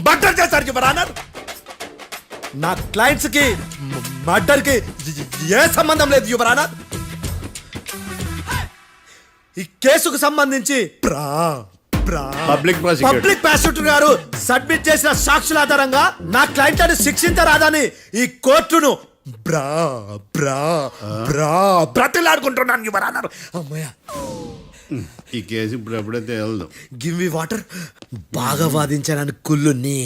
Murder చేశారు your honour. నా clients కి మర్డర్ కి ఏ సంబంధం లేదు యువర్ ఆనర్. ఈ కేసుకు సంబంధించి పబ్లిక్ ప్రాసిక్యూటర్ గారు సబ్మిట్ చేసిన సాక్షుల ఆధారంగా నా క్లయింట్లను శిక్షించరాదని ఈ కోర్టును బ్రతిలాడుకుంటున్నాను యువర్ ఆనర్. అమ్మయ్య, ఈ కేసు ఇప్పుడు ఎప్పుడైతే వెళ్దాం. Give me water. బాగా వాదించానని కుళ్ళుని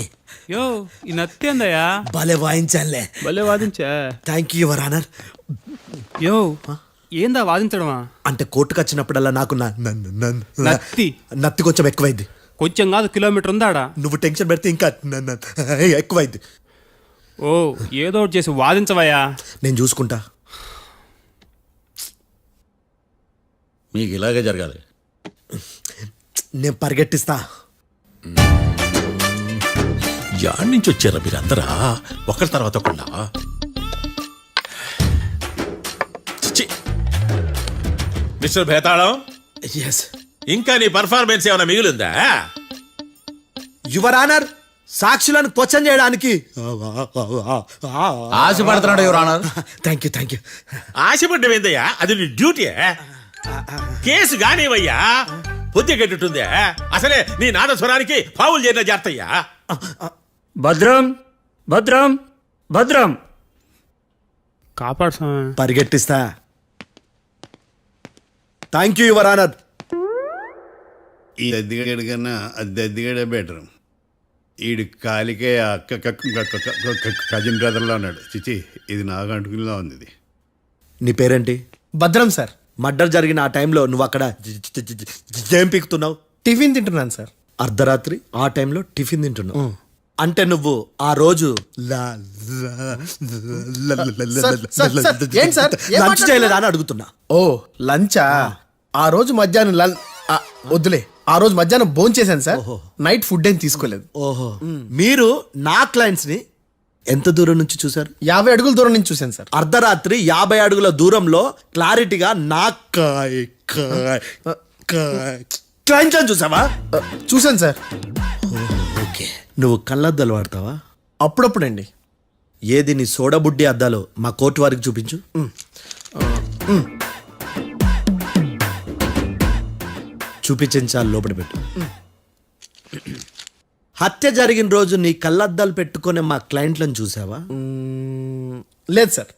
యో ఈ నత్తేందయ్యా భలే వాయించానులే. భలే వాదించా. Thank you your honour. యో ఏందా వాదించడమా? అంటే కోర్టుకు వచ్చినప్పుడల్లా నాకు నత్తి కొంచెం ఎక్కువైంది. కొంచెం కాదు, కిలోమీటర్ ఉందాడా. నువ్వు టెన్షన్ పెడితే ఇంకా ఎక్కువైంది. ఓ ఏదో ఒకటి చేసి వాదించవయ్యా. నేను చూసుకుంటా. మీకు ఇలాగే జరగాలి. నేను పరిగెట్టిస్తా. యాడ్ నుంచి వచ్చారా మీరందరా ఒకరి తర్వాత ఒకళ్ళ? మిస్టర్ భేతాళం, ఎస్ ఇంకా నీ పర్ఫార్మెన్స్ ఏమైనా మిగిలిందా? యువర్ ఆనర్, సాక్షులను క్వశ్చన్ చేయడానికి ఆశపడుతున్నాడు యువర్ ఆనర్. Thank you. ఆశపడ్డం ఏందయ్యా, అది నీ డ్యూటీ. కేసు గానివయ్యా, బుద్ధి గట్టుందే. అసలే నీ నాదస్వరానికి పావులు చేరిన జాగ్రత్తయ్యా. భద్రం భద్రం భద్రం. కాపాడు స్వామి. పరిగెట్టిస్తా. Thank you your honour. ఈ దద్దిగడ కన్నా అది దద్దిగడే బెటర్. ఈడు కాలికే కజిన్ బ్రదర్లో ఉన్నాడు. చిచి, ఇది నాకు అంటుకునిలా ఉంది. ఇది నీ పేరేంటి? భద్రం సార్. మర్డర్ జరిగిన ఆ టైంలో నువ్వు అక్కడ ఏం పీకుతున్నావు? టిఫిన్ తింటున్నాను సార్. అర్ధరాత్రి ఆ టైంలో టిఫిన్ తింటున్నావు అంటే నువ్వు ఆ రోజు లంచ్ చేయలేదా అని అడుగుతున్నా. ఓ లంచా? ఆ రోజు మధ్యాహ్నం వద్దులే, ఆ రోజు మధ్యాహ్నం భోంచేశాను సార్. నైట్ ఫుడ్ ఏం తీసుకోలేదు. ఓహో, మీరు నా క్లయింట్స్ ని ఎంత దూరం నుంచి చూసారు? 50 అడుగుల దూరం నుంచి చూశాను సార్. అర్ధరాత్రి 50 అడుగుల దూరంలో క్లారిటీగా నా క్లయింట్స్ అని చూసావా? చూశాను సార్. ఓకే, నువ్వు కళ్ళద్దాలు వాడతావా? అప్పుడప్పుడండి. ఏది నీ సోడబుడ్డి అద్దాలు మా కోర్టు వారికి చూపించు. చూపించాలి, లోపల పెట్టు. హత్య జరిగిన రోజు నీ కళ్ళద్దాలు పెట్టుకునే మా క్లయింట్లను చూసావా? లేదు sir.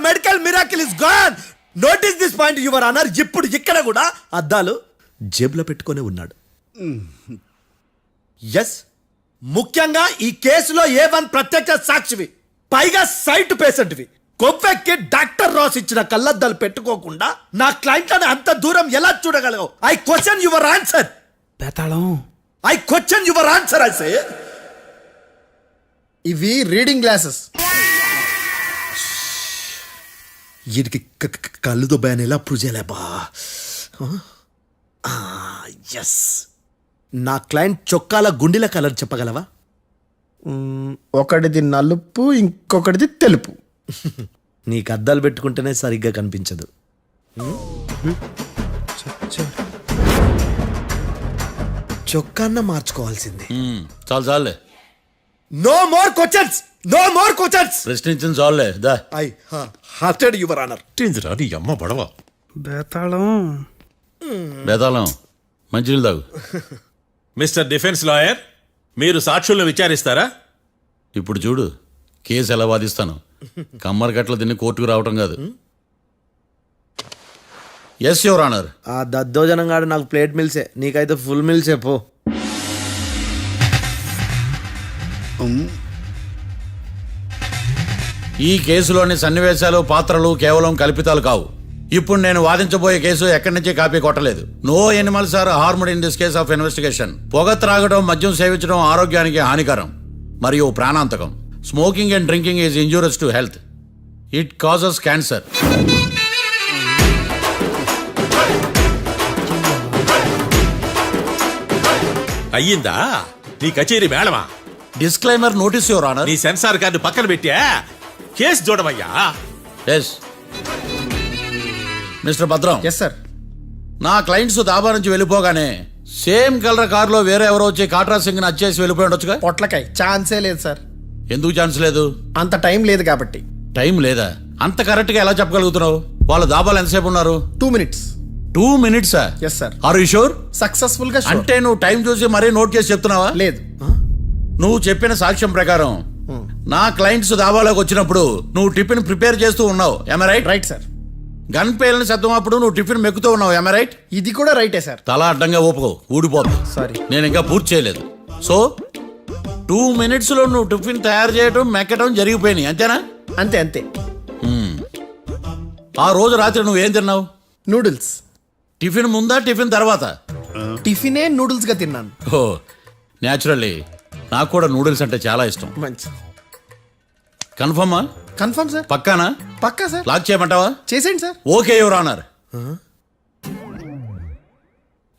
Medical miracle is gone. Notice this point your honour. ఇప్పుడు ఇక్కడ కూడా అద్దాలు జేబులో పెట్టుకునే ఉన్నాడు. ఎస్, ముఖ్యంగా ఈ కేసులో A1 ప్రత్యక్ష సాక్షివి, పైగా సైట్ పేషెంట్వి. కొవ్వెక్కి డాక్టర్ రాస్ ఇచ్చిన కళ్ళద్దాలు పెట్టుకోకుండా నా క్లయింట్లను అంత దూరం ఎలా చూడగలవు? I question your answer. బేతాళం, I question your answer. I say ఇవి రీడింగ్ గ్లాసెస్. వీడికి కళ్ళు దుబ్బాయని ఎలా ప్రూవ్ చేయలేబా? ఎస్, నా క్లయింట్ చొక్కాల గుండెల కలర్ చెప్పగలవా? ఒకటిది నలుపు, ఇంకొకటిది తెలుపు. నీకు అద్దాలు పెట్టుకుంటేనే సరిగ్గా కనిపించదు. చొక్కాన్న మార్చుకోవాల్సింది. చాలే. No more questions, no more questions. ప్రశ్నించిన చాలే. దా ఐ హార్టెడ్ యువర్ ఆనర్. నీ అమ్మ పడవ. బేతాళం బేతాళం, మంచినీళ్ళు తాగు. మిస్టర్ డిఫెన్స్ లాయర్, మీరు సాక్షులను విచారిస్తారా? ఇప్పుడు చూడు కేసు ఎలా వాదిస్తాను. కమ్మరి గట్ల తిని కోర్టుకు రావటం కాదు. Yes your honour. ఆ దద్దోజనం గాడు నాకు ప్లేట్ మిల్సే, నీకైతే ఫుల్ మిల్సే పో. ఈ కేసులోని సన్నివేశాలు, పాత్రలు కేవలం కల్పితాలు కావు. ఇప్పుడు నేను వాదించబోయే కేసు ఎక్కడి నుంచి కాపీ కొట్టలేదు. No animals are harmed in this case of investigation. పొగ త్రాగడం, మద్యం సేవించడం ఆరోగ్యానికి హానికరం మరియు ప్రాణాంతకం. Smoking and drinking is injurious to health. It causes cancer. అయ్యిందా నీ కచేరీ మేడమా? Disclaimer notice your honour. నీ సెన్సార్ కార్డు పక్కన పెట్టా కేసు చూడమయ్యా. Yes Mr Bhadram. Yes sir. నా క్లయింట్స్ దాబా నుంచి వెళ్ళిపోగానే సేమ్ కలర్ కారులో వేరే ఎవరో వచ్చి కాట్రా సింగ్ ని వచ్చేసి వెళ్ళిపోయి ఉండొచ్చుగా. పొట్లకాయ ఛాన్సే లేదు సార్. ఎందుకు ఛాన్స్ లేదు? అంత టైం లేదు కాబట్టి. టైం లేదా? అంత కరెక్ట్ గా ఎలా చెప్పగలుగుతున్నావు? వాళ్ళ దాబాలు ఎంతసేపు ఉన్నారు? 2 minutes. 2 minutes? Yes sir. Are you sure? Successful గా sure. అంటే నువ్వు టైం చూసి మరీ నోట్ చేసి చెప్తున్నావా? లేదు. నువ్వు చెప్పిన సాక్ష్యం ప్రకారం నా క్లయింట్స్ దాబాలోకి వచ్చినప్పుడు నువ్వు టిఫిన్ ప్రిపేర్ చేస్తూ ఉన్నావు. రైట్? Right sir. గన్ పేలిన శబ్దం అప్పుడు నువ్వు టిఫిన్ మెక్కుతూ ఉన్నావు. రైట్? ఇది కూడా రైటే సార్. తల అడ్డంగా ఊపుకో, ఊడిపోద్ది. సారీ. నేను ఇంకా పూర్తి చేయలేదు. సో 2 minutes లో నువ్వు టిఫిన్ తయారు చేయడం మెక్కడం జరిగిపోయినాయి, అంతేనా? అంతే అంతే. ఆ రోజు రాత్రి నువ్వేం తిన్నావు? నూడిల్స్. టిఫిన్ ముందా టిఫిన్ తర్వాత? టిఫినే నూడిల్స్ గా తిన్నాను. ఓ న్యాచురల్లీ నాకు కూడా నూడిల్స్ అంటే చాలా ఇష్టం. మంచి. కన్ఫర్మా? Confirm sir. పక్కానా? పక్కా సార్. లాక్ చేయమంటావా? చేసేయండి sir. Okay your honour.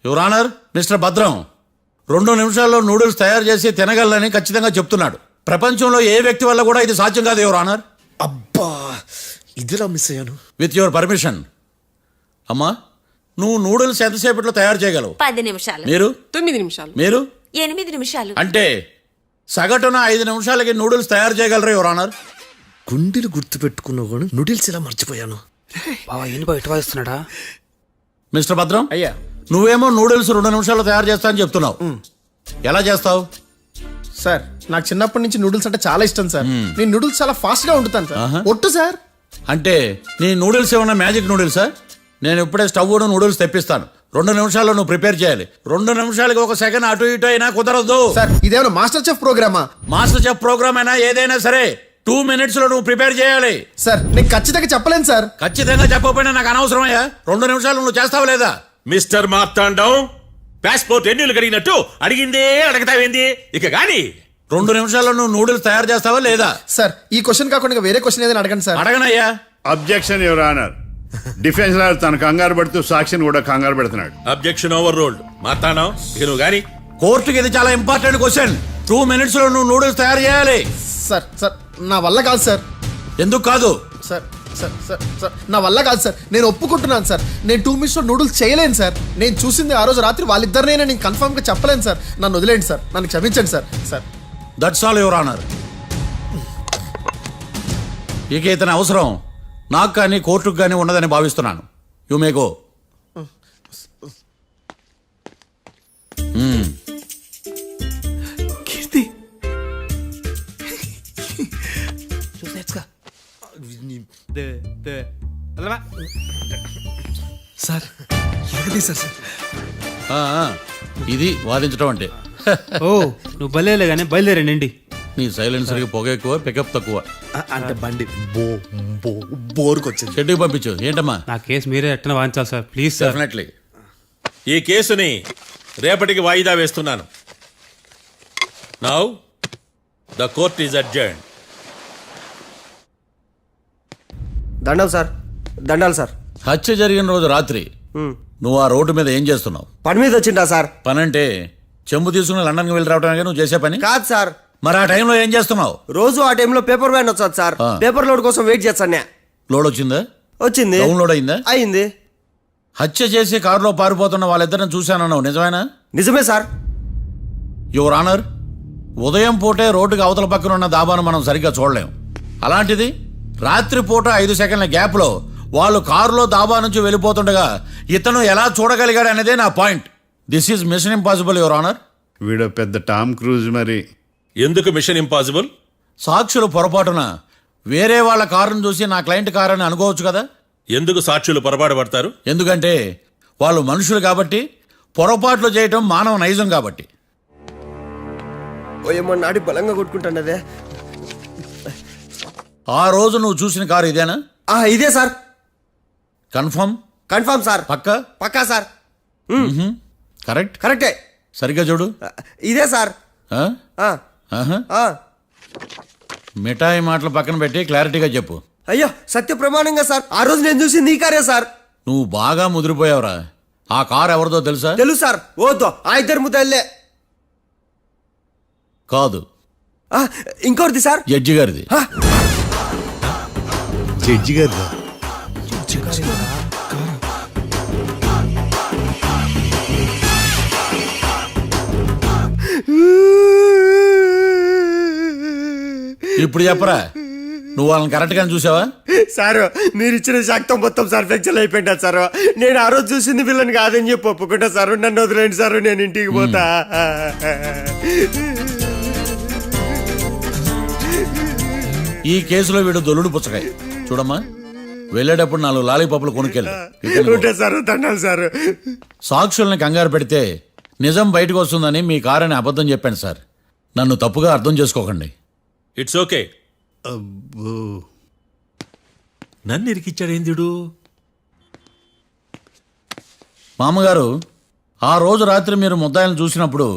Your honour, Mr Bhadram 2 నిమిషాల్లో నూడిల్స్ తయారు చేసి తినగలని ఖచ్చితంగా చెప్తున్నాడు. ప్రపంచంలో ఏ వ్యక్తి వల్ల కూడా ఇది సాధ్యం కాదు యువర్ ఆనర్. అబ్బా ఇదిలా మిస్ అయ్యాను. With your permission. అమ్మా, నువ్వు నూడిల్స్ ఎంతసేపట్లో తయారు చేయగలవు? 10 నిమిషాలు. మీరు? 9 నిమిషాలు. మీరు? 8 నిమిషాలు. అంటే సగటున 5 నిమిషాలకి నూడిల్స్ తయారు చేయగలరు యువర్ ఆనర్. గుండెలు గుర్తు పెట్టుకున్నావు కానీ నూడిల్స్ ఇలా మర్చిపోయాను. బావా ఏంటి బయట వాయిస్తున్నాడా? మిస్టర్ భద్రం, అయ్యా. నువ్వేమో నూడిల్స్ 2 నిమిషాల్లో తయారు చేస్తా అని చెప్తున్నావు. ఎలా చేస్తావు? సార్ నాకు చిన్నప్పటి నుంచి నూడిల్స్ అంటే చాలా ఇష్టం సార్. నేను నూడిల్స్ చాలా ఫాస్ట్ గా వండుతాను సార్. ఆహా. ఒట్టు సార్. అంటే నీ నూడిల్స్ ఏమన్నా మ్యాజిక్ నూడిల్సా? నేను ఇప్పుడే స్టవ్ నూడిల్స్ తెప్పిస్తాను. 2 నిమిషాల్లో నువ్వు ప్రిపేర్ చేయాలి. 2 నిమిషాలకి 1 సెకండ్ అటు ఇటు అయినా కుదరదు. సార్ ఇదేమైనా మాస్టర్ చెఫ్ ప్రోగ్రామా? మాస్టర్ చెఫ్ ప్రోగ్రామ్ అయినా ఏదైనా సరే 2 minutes లో నువ్వు ప్రిపేర్ చేయాలి. సార్ నేను ఖచ్చితంగా చెప్పలేను సార్. ఖచ్చితంగా చెప్పకపోయినా నాకు అనవసరమయ్యా. 2 నిమిషాలు నువ్వు చేస్తావా లేదా? మిస్టర్ మార్తాండం, పాస్పోర్ట్ ఎన్నిలు కడిగినట్టు అడిగిందే అడగతావేంది? ఇక గాని 2 నిమిషాల్లో నువ్వు నూడిల్స్ తయారు చేస్తావా లేదా? సార్ ఈ క్వశ్చన్ కాకుండా ఇంకా వేరే క్వశ్చన్ ఏదైనా అడగండి సార్. అడగనయ్యా. Objection your honour. Defence lawyer తన కంగారు పడుతూ సాక్షిని కూడా కంగారు పెడుతున్నాడు. Objection over ruled. మార్తాండం, ఇక నువ్వు గాని కోర్టుకి ఇది చాలా ఇంపార్టెంట్ క్వశ్చన్. 2 minutes లో నువ్వు నూడిల్స్ తయారు చేయాలి. సార్ సార్ నా వల్ల కాదు సార్. ఎందుకు కాదు? సార్ సార్ సార్ సార్ నా వల్ల కాదు సార్. నేను ఒప్పుకుంటున్నాను సార్. నేను 2 minutes లో నూడిల్స్ చేయలేను సార్. నేను చూసింది ఆ రోజు రాత్రి వాళ్ళిద్దరినైనా నేను కన్ఫర్మ్ గా చెప్పలేను సార్. నన్ను వదిలేండి సార్. నన్ను క్షమించండి sir. Sir that's all your honour. ఇక ఇతని అవసరం నాకు కానీ కోర్టుకు కానీ ఉన్నదని భావిస్తున్నాను. You may go. Keerthi sir ఎలాగది సార్? ఇది వాదించడం అంటే. ఓ నువ్వు బలేలే కానీ బయలుదేరండి. నీ సైలెన్సర్కి పొగ ఎక్కువ, పికప్ తక్కువ. అంటే బండి బోర్కి వచ్చింది. షెడ్యూల్ పంపించు. ఏంటమ్మా? నా కేసు మీరే ఎట్టన వాయించాలి సార్, ప్లీజ్ సార్. డెఫినెట్లీ. ఈ కేసుని రేపటికి వాయిదా వేస్తున్నాను. Now the court is adjourned. దండాలు సార్, దండాలు సార్. హత్య జరిగిన రోజు రాత్రి నువ్వు ఆ రోడ్డు మీద ఏం చేస్తున్నావు? పని మీద వచ్చిందా సార్? పని అంటే చెంబు తీసుకుని లండన్కి వెళ్ళి రావడానికి నువ్వు చేసే పని కాదు సార్. మరి ఆ టైంలో ఏం చేస్తున్నావు? రోజు ఆ టైంలో పేపర్ వ్యాన్ వచ్చాది సార్. పేపర్ లోడ్ కోసం వెయిట్ చేస్తాను. లోడ్ వచ్చిందా? వచ్చింది. డౌన్లోడ్ అయిందా? అయింది. హత్య చేసి కారులో పారిపోతున్న వాళ్ళిద్దరిని చూశానన్నావు, నిజమేనా? నిజమే సార్. యువర్ ఆనర్, ఉదయం పూటే రోడ్డుకి అవతల పక్కన ఉన్న దాబాను మనం సరిగ్గా చూడలేం. అలాంటిది రాత్రి పూట 5 సెకండ్ల గ్యాప్లో వాళ్ళు కారులో దాబా నుంచి వెళ్ళిపోతుండగా ఇతను ఎలా చూడగలిగాడు అనేదే నా point. This is mission impossible your honour. వీడు పెద్ద టామ్ క్రూజ్ మరి. ఎందుకు మిషన్ ఇంపాసిబుల్? సాక్షులు పొరపాటున వేరే వాళ్ళ కారును చూసి నా క్లయింట్ కారు అని అనుకోవచ్చు కదా. ఎందుకు సాక్షులు పొరపాటు పడతారు? ఎందుకంటే వాళ్ళు మనుషులు కాబట్టి, పొరపాట్లు చేయటం మానవ నైజం కాబట్టి. ఓ నాడి బలంగా కొట్టుకుంటానదే. ఆ రోజు నువ్వు చూసిన కారు ఇదేనా? ఇదే సార్. కన్ఫర్మ్? Confirm sir. పక్కా? పక్కా సార్. కరెక్ట్? కరెక్టే. సరిగ్గా చూడు. ఇదే సార్. ఆ? ఆ, ఆహా. ఆ. మిఠాయి మాటలు పక్కన పెట్టి క్లారిటీగా చెప్పు. అయ్యో సత్య ప్రమాణంగా సార్, ఆ రోజు నేను చూసింది ఈ కారే సార్. నువ్వు బాగా ముదిరిపోయావురా. ఆ కారు ఎవరిదో తెలుసా? తెలుసు సార్. ఓతో ఆ ఇద్దరు ముద్దల్లే. కాదు, ఇంకోటిది సార్. జడ్జి గారిది. జడ్జి గారు ఇప్పుడు చెప్పరా, నువ్వు వాళ్ళని కరెక్ట్ గానే చూసావా? సారు మీరు ఇచ్చిన శాక్తం మొత్తం సార్ ఫ్లెక్చర్ అయిపోయింటా సారు. నేను ఆ రోజు చూసింది వీళ్ళని కాదని చెప్పి ఒప్పుకుంటా సారు. నన్ను వదిలేండి సారు, నేను ఇంటికి పోతా. ఈ కేసులో వీడు దొల్లుడు పుచ్చకాయ. చూడమ్మా, వెళ్ళేటప్పుడు 4 లాలీపాపులు కొనుక్కెళ్ళు. ఉంటా సారు, దండాలు సారు. సాక్షుల్ని కంగారు పెడితే నిజం బయటకు వస్తుందని మీ కారని అబద్ధం చెప్పాను సార్. నన్ను తప్పుగా అర్థం చేసుకోకండి. It's okay. అబ్బో. నన్ను ఇరికిచ్చాడేందుడు? మామగారు, ఆ రోజు రాత్రి మీరు ముద్దాయిలను చూసినప్పుడు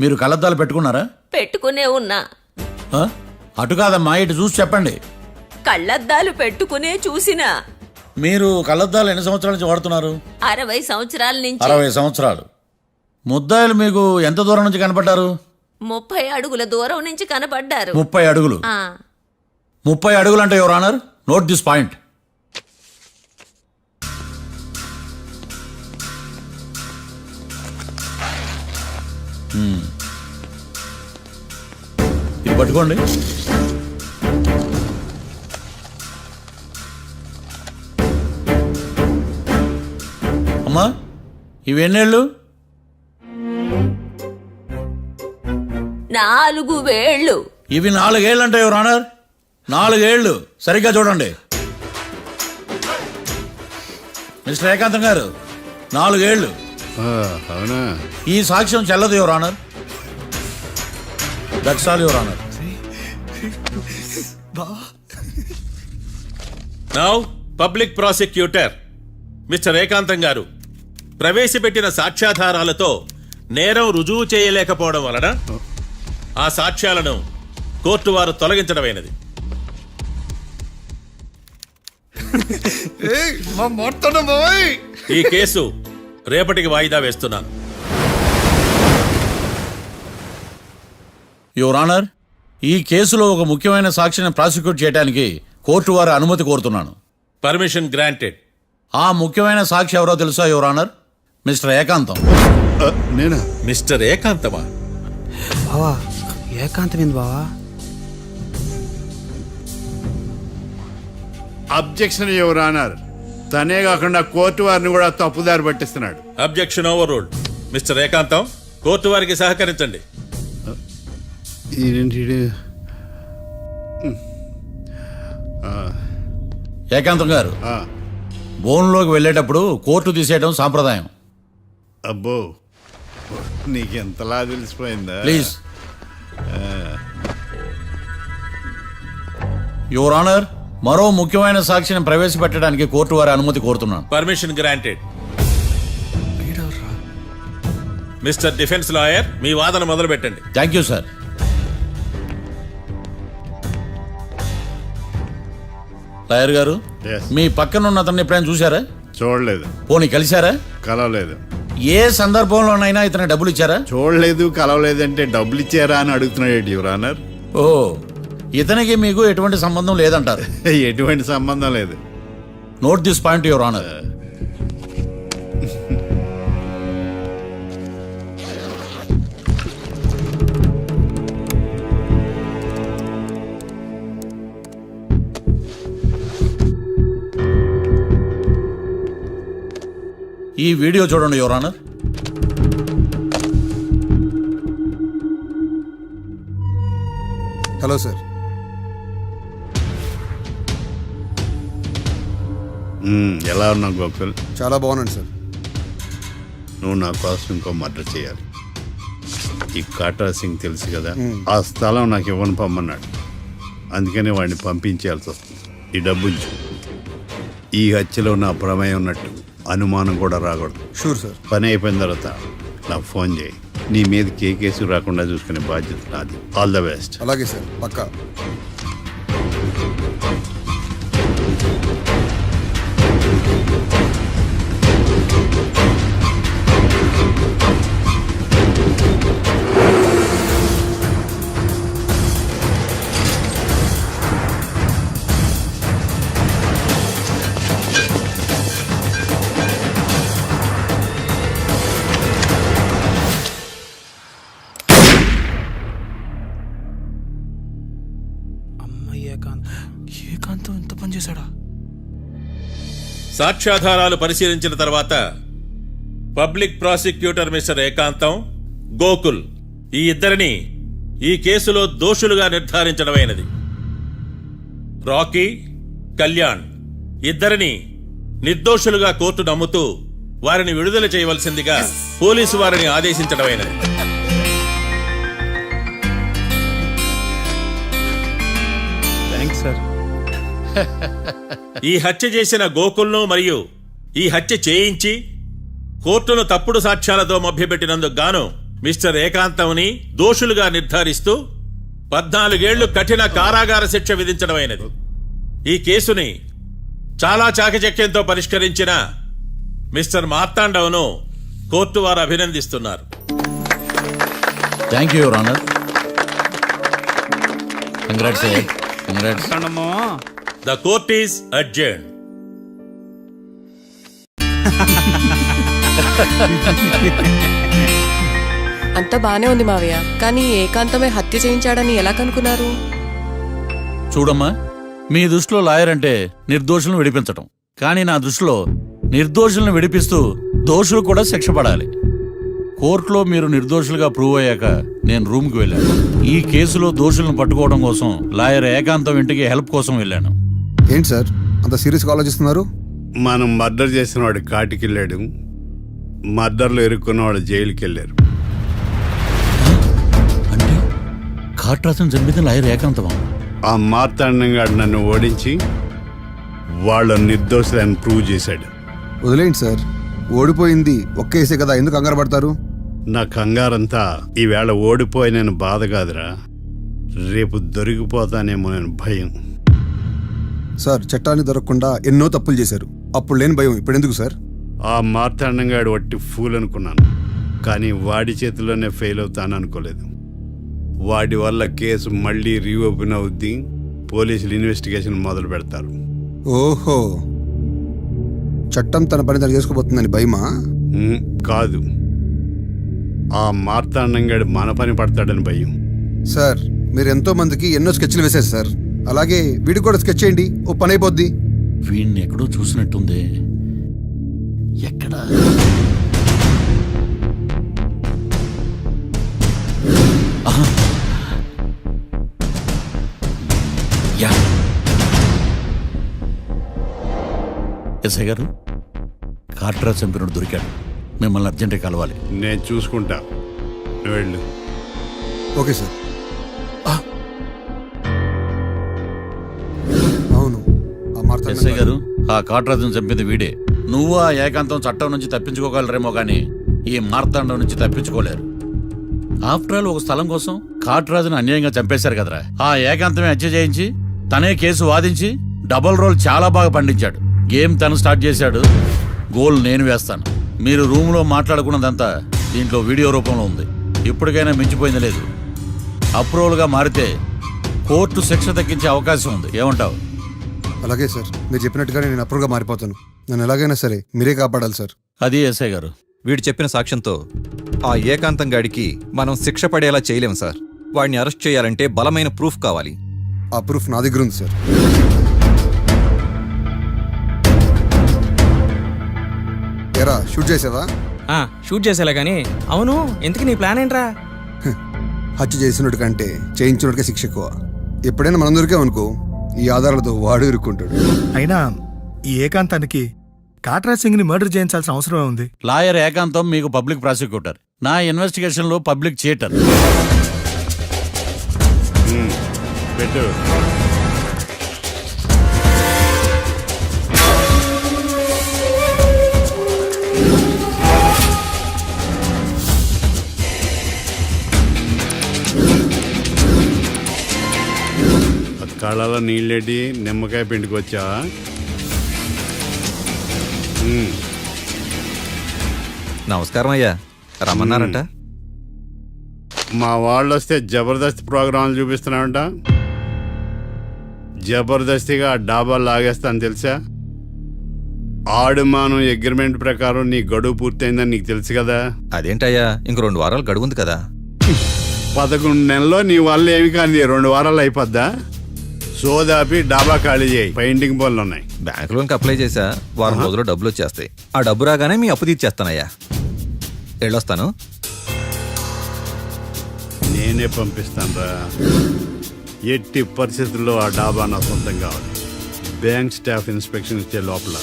మీరు కళ్ళద్దాలు పెట్టుకున్నారా? పెట్టుకునే ఉన్నా. ఆ? అటు కాదమ్మా, ఇటు చూసి చెప్పండి. కళ్ళద్దాలు పెట్టుకునే చూసినా. మీరు కళ్ళద్దాలు ఎన్ని సంవత్సరాల నుంచి వాడుతున్నారు? 60 సంవత్సరాల నుంచి. 60 సంవత్సరాలు. ముద్దాయిలు మీకు ఎంత దూరం నుంచి కనపడ్డారు? 30 అడుగుల దూరం నుంచి కనపడ్డారు. 30 అడుగులు. 30 అడుగులు అంటే your honour, note this point. ఇది పట్టుకోండి. అమ్మా, ఇవి ఎన్నేళ్ళు? 4 వేళ్ళు. ఇవి 4 ఏళ్ళు అంటే యువర్ ఆనర్, 4 ఏళ్ళు. సరిగ్గా చూడండి మిస్టర్ ఏకాంతం గారు, 4 ఏళ్ళు. అవునా? ఈ సాక్ష్యం చెల్లదు your honour. That's all your honour. Now public prosecutor mister ఏకాంతం గారు ప్రవేశపెట్టిన సాక్ష్యాధారాలతో నేరం రుజువు చేయలేకపోవడం వలన ఆ సాక్ష్యాలను కోర్టు వారు తొలగించడమైనది. ఈ కేసు రేపటికి వాయిదా వేస్తున్నాను. యువర్ ఆనర్, ఈ కేసులో ఒక ముఖ్యమైన సాక్షిని ప్రాసిక్యూట్ చేయడానికి కోర్టు వారి అనుమతి కోరుతున్నాను. Permission granted. ఆ ముఖ్యమైన సాక్షి ఎవరో తెలుసా యువర్ ఆనర్? మిస్టర్ ఏకాంతం. నేనా? మిస్టర్ ఏకాంతమా? బావా ఏకాంతమైంది బావా. Objection your honour. తనే కాకుండా కోర్టు వారిని కూడా తప్పుదారి పట్టిస్తున్నాడు. Objection overruled. Mr Ekantham, court వారికి సహకరించండి. ఏకాంతం గారు, బోన్లోకి వెళ్ళేటప్పుడు కోర్టు తీసేయడం సాంప్రదాయం. అబ్బో, నీకెంతలా తెలిసిపోయిందా? ప్లీజ్. యువర్ ఆనర్, మరో ముఖ్యమైన సాక్షిని ప్రవేశపెట్టడానికి కోర్టు వారి అనుమతి కోరుతున్నాను. Permission granted. Mr defence lawyer, మీ వాదన మొదలు పెట్టండి. Thank you sir. లాయర్ గారు, Yes. మీ పక్కన ఉన్న అతన్ని ఎప్పుడైనా చూసారా? చూడలేదు, పోనీ కలిశారా? కలవలేదు. ఏ సందర్భంలోనైనా ఇతను డబ్బులు ఇచ్చారా? చూడలేదు, కలవలేదంటే డబ్బులు ఇచ్చారా అని అడుగుతున్నాడు యువర్ ఆనర్. ఓ, ఇతనికి మీకు ఎటువంటి సంబంధం లేదంటారు. ఎటువంటి సంబంధం లేదు. Note this point your honour. ఈ వీడియో చూడండి యువర్ ఆనర్. Hello sir. ఎలా ఉన్నావు గోకుల్? చాలా బాగున్నాను సార్. నువ్వు నా కోసం ఇంకో మర్డర్ చేయాలి. ఈ కాటా సింగ్ తెలుసు కదా, ఆ స్థలం నాకు ఇవ్వని పొమ్మన్నాడు. అందుకనే వాడిని పంపించాల్సి వస్తుంది. ఈ డబ్బు ఉంచు. ఈ హత్యలో నా ప్రమేయం ఉన్నట్టు అనుమానం కూడా రాకూడదు. Sure sir. పని అయిపోయిన తర్వాత నాకు ఫోన్ చేయి. నీ మీద ఏ కేసు రాకుండా చూసుకునే బాధ్యత నాది. All the best. అలాగే సార్, పక్కా. ఏకాంతం ఎంత పని చేశాడా? సాక్ష్యాధారాలు పరిశీలించిన తర్వాత పబ్లిక్ ప్రాసిక్యూటర్ మిస్టర్ ఏకాంతం, గోకుల్ ఈ ఇద్దరిని ఈ కేసులో దోషులుగా నిర్ధారించడమైనది. రాకీ, కళ్యాణ్ ఇద్దరిని నిర్దోషులుగా కోర్టు నమ్ముతూ వారిని విడుదల చేయవలసిందిగా పోలీసు వారిని ఆదేశించడమైనది. Thanks sir. ఈ హత్య చేసిన గోకుల్ను మరియు ఈ హత్య చేయించి కోర్టును తప్పుడు సాక్ష్యాలతో మభ్యపెట్టినందుకు గాను మిస్టర్ ఏకాంతంని దోషులుగా నిర్ధారిస్తూ 14 ఏళ్లు కఠిన కారాగార శిక్ష విధించడమైనది. ఈ కేసుని చాలా చాకచక్యంతో పరిష్కరించిన మిస్టర్ మార్తాండవను కోర్టు వారు అభినందిస్తున్నారు. Thank you your honour. Congrats congrats. The court is adjourned. అంతా బానే ఉంది మావయ్య, కానీ ఏకాంతమే హత్య చేయించాడని ఎలా కనుక్కున్నారు? చూడమ్మా, మీ దృష్టిలో లాయర్ అంటే నిర్దోషులను విడిపించటం, కానీ నా దృష్టిలో నిర్దోషులను విడిపిస్తూ దోషులు కూడా శిక్ష పడాలి. కోర్టులో మీరు నిర్దోషులుగా ప్రూవ్ అయ్యాక నేను రూమ్కి వెళ్ళాను. ఈ కేసులో దోషులను పట్టుకోవడం కోసం లాయర్ ఏకాంతం ఇంటికి హెల్ప్ కోసం వెళ్ళాను. ఏంటి సార్ అంత సీరియస్గా ఆలోచిస్తున్నారు? మనం మర్డర్ చేసిన వాడు కాటికి వెళ్ళాడు, మర్డర్లో ఇరుక్కున్న వాడు జైలుకి వెళ్ళారు. అంటే కాట్రాసన్ చంపితే లాయర్ ఏకాంతమా? ఆ మార్తాండంగా నన్ను ఓడించి వాళ్ళ నిర్దోషులని ప్రూవ్ చేశాడు. వదిలేండి సార్, ఓడిపోయింది ఒక్క కేసే కదా, ఎందుకు కంగారు పడతారు? నా కంగారంతా ఈవేళ ఓడిపోయి నేను బాధ కాదురా, రేపు దొరికిపోతానేమో నేను భయం. సార్ చట్టాన్ని దొరకకుండా ఎన్నో తప్పులు చేశారు, అప్పుడు లేని భయం ఇప్పుడు ఎందుకు సార్? ఆ మార్తాండంగాడు వట్టి ఫూల్ అనుకున్నాను, కానీ వాడి చేతిలోనే ఫెయిల్ అవుతాను అనుకోలేదు. వాడి వల్ల కేసు మళ్ళీ రీఓపెన్ అవుద్ది, పోలీసులు ఇన్వెస్టిగేషన్ మొదలు పెడతారు. ఓహో, చట్టం తన పని తను చేసుకోబోతుందని భయమా? కాదు, ఆ మార్తాండంగాడు మన పని పడతాడని భయం. సార్ మీరు ఎంతో మందికి ఎన్నో స్కెచ్లు వేశారు సార్, అలాగే వీడికి కూడా స్కెచ్ చేయండి, ఓ పని అయిపోద్ది. వీడిని ఎక్కడో చూసినట్టుంది. ఎక్కడా? ఆహా. యా. ఎస్ఐ గారు, కాట్రా చంపినోడు దొరికాడు, మిమ్మల్ని అర్జెంటుగా కలవాలి. నేను చూసుకుంటా, నువ్వు వెళ్ళు. Okay sir. అవును, ఆ మార్తాండం ఎస్ఐ గారు, ఆ కాట్రాజును చంపింది వీడే. నువ్వు ఆ ఏకాంతం చట్టం నుంచి తప్పించుకోగలరేమో కానీ ఈ మార్తాండం నుంచి తప్పించుకోలేరు. ఆఫ్టర్ ఆల్ ఒక స్థలం కోసం కాట్రాజును అన్యాయంగా చంపేశారు కదరా. ఆ ఏకాంతమే హత్య చేయించి తనే కేసు వాదించి డబుల్ రోల్ చాలా బాగా పండించాడు. గేమ్ తను స్టార్ట్ చేశాడు, గోల్ నేను వేస్తాను. మీరు రూమ్లో మాట్లాడుకున్నదంతా దీంట్లో వీడియో రూపంలో ఉంది. ఇప్పటికైనా మించిపోయింది లేదు. అప్రూవల్గా మారితే కోర్టు శిక్ష తగ్గించే అవకాశం ఉంది. ఏమంటావు? అలాగే సార్, మీరు చెప్పినట్టుగానే నేను అప్రూవ్గా మారిపోతాను. నన్ను ఎలాగైనా సరే మీరే కాపాడాలి సార్. అది ఎస్ఐ గారు. వీడు చెప్పిన సాక్ష్యంతో ఆ ఏకాంతం గాడికి మనం శిక్ష పడేలా చేయలేం సార్. వాడిని అరెస్ట్ చేయాలంటే బలమైన ప్రూఫ్ కావాలి. ఆ ప్రూఫ్ నా దగ్గర ఉంది సార్. ఎరా షూట్ చేసావా? షూట్ చేసేలా కానీ. అవును, ఎందుకు నీ ప్లాన్ ఏంట్రా? హత్య చేసినట్టు కంటే చేయించినట్టుగా శిక్ష ఎక్కువ. ఎప్పుడైనా మనం దొరికామనుకో ఈ ఆధారాలతో వాడు ఇరుక్కుంటాడు. అయినా ఈ ఏకాంతానికి కాట్రా సింగ్ ని మర్డర్ చేయించాల్సిన అవసరమే ఉంది. లాయర్ ఏకాంతం మీకు పబ్లిక్ ప్రాసిక్యూటర్, నా ఇన్వెస్టిగేషన్ లో పబ్లిక్ చీటర్. పెట్టు. కళ్ళలో నీళ్ళేటి నిమ్మకాయ పిండుకొచ్చావా? నమస్కారం అయ్యా, రమ్మన్నారంట. మా వాళ్ళు వస్తే జబర్దస్త్ ప్రోగ్రాంలు చూపిస్తున్నామంట. జబర్దస్తిగా డాబాలు లాగేస్తాను తెలుసా? ఆడుమానం అగ్రిమెంట్ ప్రకారం నీ గడువు పూర్తయిందని నీకు తెలుసు కదా. అదేంటయ్యా, ఇంక 2 వారాలు గడువు ఉంది కదా. 11 నెలల్లో నీ వల్ల ఏమి కానీ 2 వారాలు అయిపోద్దా? సోదాపి డాబా ఖాళీ చేయి పెయింటింగ్ పనులు ఉన్నాయి. బ్యాంక్ లోన్కి అప్లై చేశా, వారం రోజుల్లో డబ్బులు వచ్చేస్తాయి. ఆ డబ్బు రాగానే మీ అప్పు తీర్చేస్తానయ్యా. వెళ్ళొస్తాను. నేనే పంపిస్తాను రా. ఎట్టి పరిస్థితుల్లో ఆ డాబా నా సొంతం కావాలి. బ్యాంక్ స్టాఫ్ ఇన్స్పెక్షన్ ఇచ్చే లోపల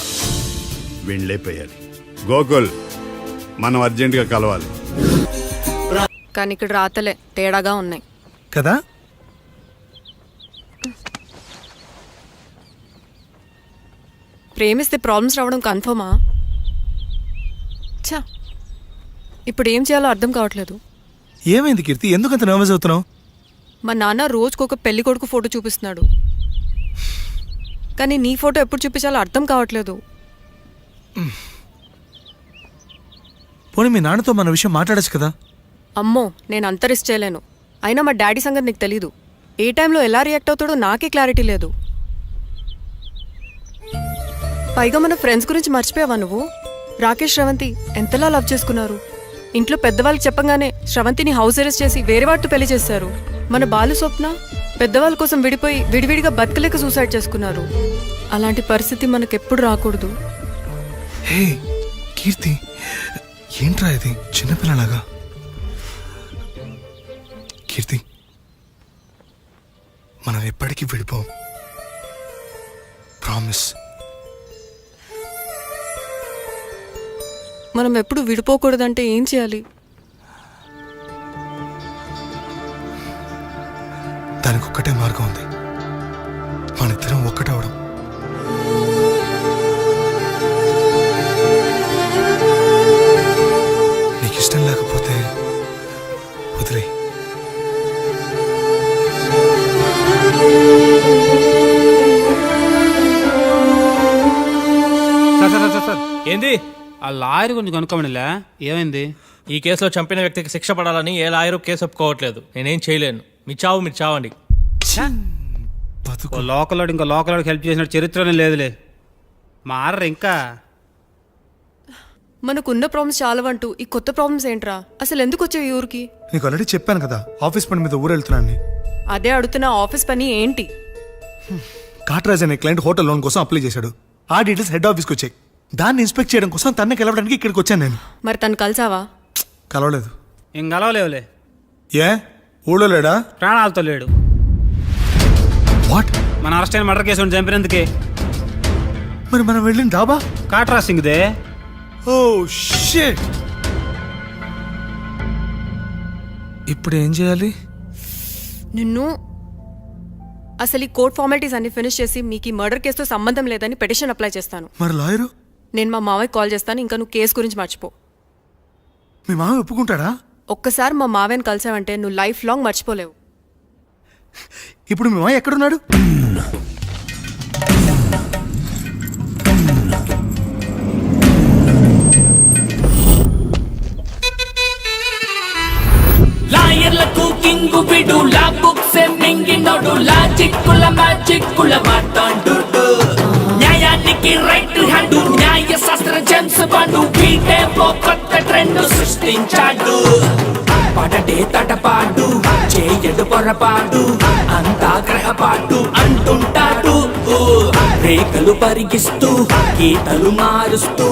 వెళ్ళైపోయాలి. గోకుల్, మనం అర్జెంటుగా కలవాలి. కానీ ఇక్కడ రాతలే తేడాగా ఉన్నాయి కదా? ప్రేమిస్తే ప్రాబ్లమ్స్ రావడం కన్ఫర్మా? ఛా, ఇప్పుడు ఏం చేయాలో అర్థం కావట్లేదు. ఏమైంది కీర్తి, ఎందుకంత నర్వస్ అవుతున్నావు? మా నాన్న రోజుకొక పెళ్లి కొడుకు ఫోటో చూపిస్తున్నాడు, కానీ నీ ఫోటో ఎప్పుడు చూపించాలో అర్థం కావట్లేదు. పోనీ మీ నాన్నతో మన విషయం మాట్లాడచ్చు కదా? అమ్మో, నేను అంత రిస్క్ చేయలేను. అయినా మా డాడీ సంగతి నీకు తెలీదు. ఏ టైంలో ఎలా రియాక్ట్ అవుతాడో నాకే క్లారిటీ లేదు. పైగా మన ఫ్రెండ్స్ గురించి మర్చిపోయావా నువ్వు? రాకేష్ శ్రవంతి ఎంతలా లవ్ చేసుకున్నారు. ఇంట్లో పెద్దవాళ్ళకి చెప్పగానే శ్రవంతిని హౌస్ అరెస్ట్ చేసి వేరే వాటితో పెళ్లి చేశారు. మన బాలు స్వప్న పెద్దవాళ్ళ కోసం విడిపోయి విడివిడిగా బతకలేక సూసైడ్ చేసుకున్నారు. అలాంటి పరిస్థితి మనకెప్పుడు రాకూడదు. హే కీర్తి, ఏంట్రా ఇది చిన్నపిల్లలాగా? కీర్తి, మనం ఎప్పటికీ విడిపోం, ప్రామిస్. మనం ఎప్పుడు విడిపోకూడదంటే ఏం చేయాలి? దానికి ఒక్కటే మార్గం ఉంది, మనిద్దరం ఒక్కటవడం. నీకు ఇష్టం లేకపోతే వదిలే. సార్ ఏంది? ఆ లాయర్ గురించి కనుక్కోమనిలే, ఏమైంది? ఈ కేసులో చంపిన వ్యక్తికి శిక్ష పడాలని ఏ లాయరు కేసు ఒప్పుకోవట్లేదు. నేనేం చేయలేను. మీ చావు మీరు చావండి. ఓ లోకల్లోడు ఇంకా లోకల్లోడికి హెల్ప్ చేసిన చరిత్రనే లేదులే. మారరు ఇంకా. మనకున్న ప్రాబ్లమ్స్ చాలవంటూ ఈ కొత్త ప్రాబ్లమ్స్ ఏంట్రా? అసలు ఎందుకు వచ్చావు ఈ ఊరికి? నీకు ఆల్రెడీ చెప్పాను కదా, ఆఫీస్ పని మీద ఊరు వెళ్తున్నాను. అదే అడుగుతున్న ఆఫీస్ పని ఏంటి? కాట్రాజ్ అనే క్లయింట్ హోటల్ లోన్ కోసం అప్లై చేశాడు. ఆ డీటెయిల్స్ హెడ్ ఆఫీస్కి వచ్చాయి. దాన్ని ఇన్స్పెక్ట్ చేయడం కోసం తన్ను కలవడానికి ఇక్కడికి వచ్చాను నేను. మరి తను కలిసావా? కలవలేదు. ఏం కలవలేవులే. ఏ ఊళ్ళో లేడా? ప్రాణాలతో లేడు. వాట్? మన అరెస్ట్ అయిన మర్డర్ కేసు చంపినందుకే. మరి మనం వెళ్ళిన డాబా కాట్రా సింగ్దే. Oh shit. ఇప్పుడు ఏం చేయాలి? నిన్ను అసలు ఈ కోర్ట్ ఫార్మాలిటీస్ అన్ని ఫినిష్ చేసి మీకు ఈ మర్డర్ కేసుతో సంబంధం లేదని పిటిషన్ అప్లై చేస్తాను. మరి లాయరు? నేను మా మావయ్యకి కాల్ చేస్తాను. ఇంకా నువ్వు కేసు గురించి మర్చిపో. మీ మామ ఒప్పుకుంటాడా? ఒక్కసారి మా మావయ్యని కలిసావంటే నువ్వు లైఫ్ లాంగ్ మర్చిపోలేవు. ఇప్పుడు మీ మామ ఎక్కడున్నాడు? లాయర్లకు కింగు బిడు లా బుక్స్ మింగినోడు లాజిక్కుల మ్యాజిక్కుల మాట్లాడు. న్యాయానికి రైట్ హ్యాండ్ న్యాయ శాస్త్ర జెమ్స్ బాండు వీటేమో కొత్త ట్రెండ్ సృష్టించాడు. పడటే తటపాడు చేయడు పొరపాటు అంతా గ్రహపాటు అంటుంటాడు. రేఖలు పరిగిస్తూ గీతలు మారుస్తూ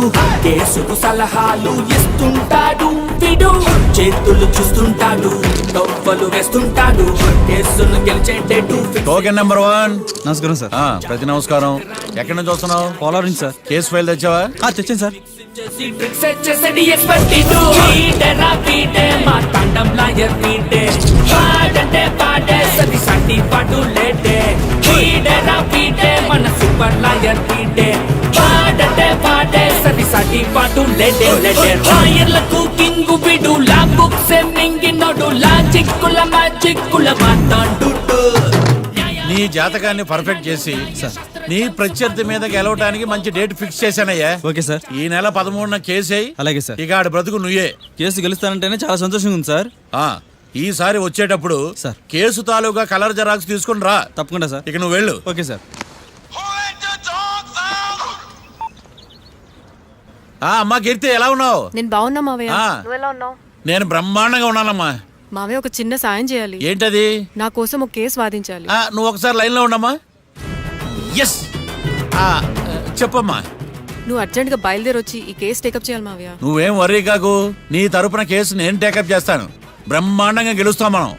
కేసుకు సలహాలు ఇస్తుంటాడు. విడు చేతులు చూస్తుంటాడు, తొవ్వలు వేస్తుంటాడు. కేసును గెలిచేటట్టు. Token number 1. నమస్కారం సార్. ప్రతి నమస్కారం. ఎక్కడి నుంచి వస్తున్నావు? పోలవరం సార్. కేసు ఫైల్ తెచ్చావా? తెచ్చాను సార్. ట్రిక్స్ చేసేది ఎక్స్పర్ట్. వీడేరా వీడే మా తండం లాయర్ వీడే. పాడంటే పాడేసది సంటి పాటు లేటే. వీడేరా వీడే మన సూపర్ లాయర్ వీడే. పాడంటే పాడేసది సంటి పాటు లేటే లేటే. లాయర్లకు కింగు బిడు లా బుక్స్ మింగినోడు లాజిక్కుల మ్యాజిక్కుల మాట్లాడు. నీ జాతకాన్ని పర్ఫెక్ట్ చేసి నీ ప్రత్యర్థి మీద గెలవడానికి మంచి డేట్ ఫిక్స్ చేశానయ్యా. Okay sir. ఈ నెల 13న కేసు అయ్యి. అలాగే సార్. ఇక ఆడి బ్రతుకు నువ్వే. కేసు గెలుస్తానంటేనే చాలా సంతోషంగా ఉంది సార్. ఈసారి వచ్చేటప్పుడు సార్ కేసు తాలూకా కలర్ జెరాక్స్ తీసుకుని రా. తప్పకుండా సార్. ఇక నువ్వు వెళ్ళు. Okay sir. అమ్మా కీర్తి, ఎలా ఉన్నావు? నేను బాగున్నా మావయ్య. నువ్వు ఎలా ఉన్నావు? నేను బ్రహ్మాండంగా ఉన్నానమ్మా. మావయ్య ఒక చిన్న సాయం చేయాలి. ఏంటది? నా కోసం ఒక కేసు వాదించాలి. నువ్వు ఒకసారి లైన్ లో ఉండమ్మా. ఎస్ చెప్పమ్మా. నువ్వు అర్జెంట్గా బయలుదేరి వచ్చి ఈ కేసు టేకప్ చేయాలి మావయ్య. నువ్వేం వర్రీ కాకు, నీ తరపున కేసు నేను టేకప్ చేస్తాను. బ్రహ్మాండంగా గెలుస్తాం మనం.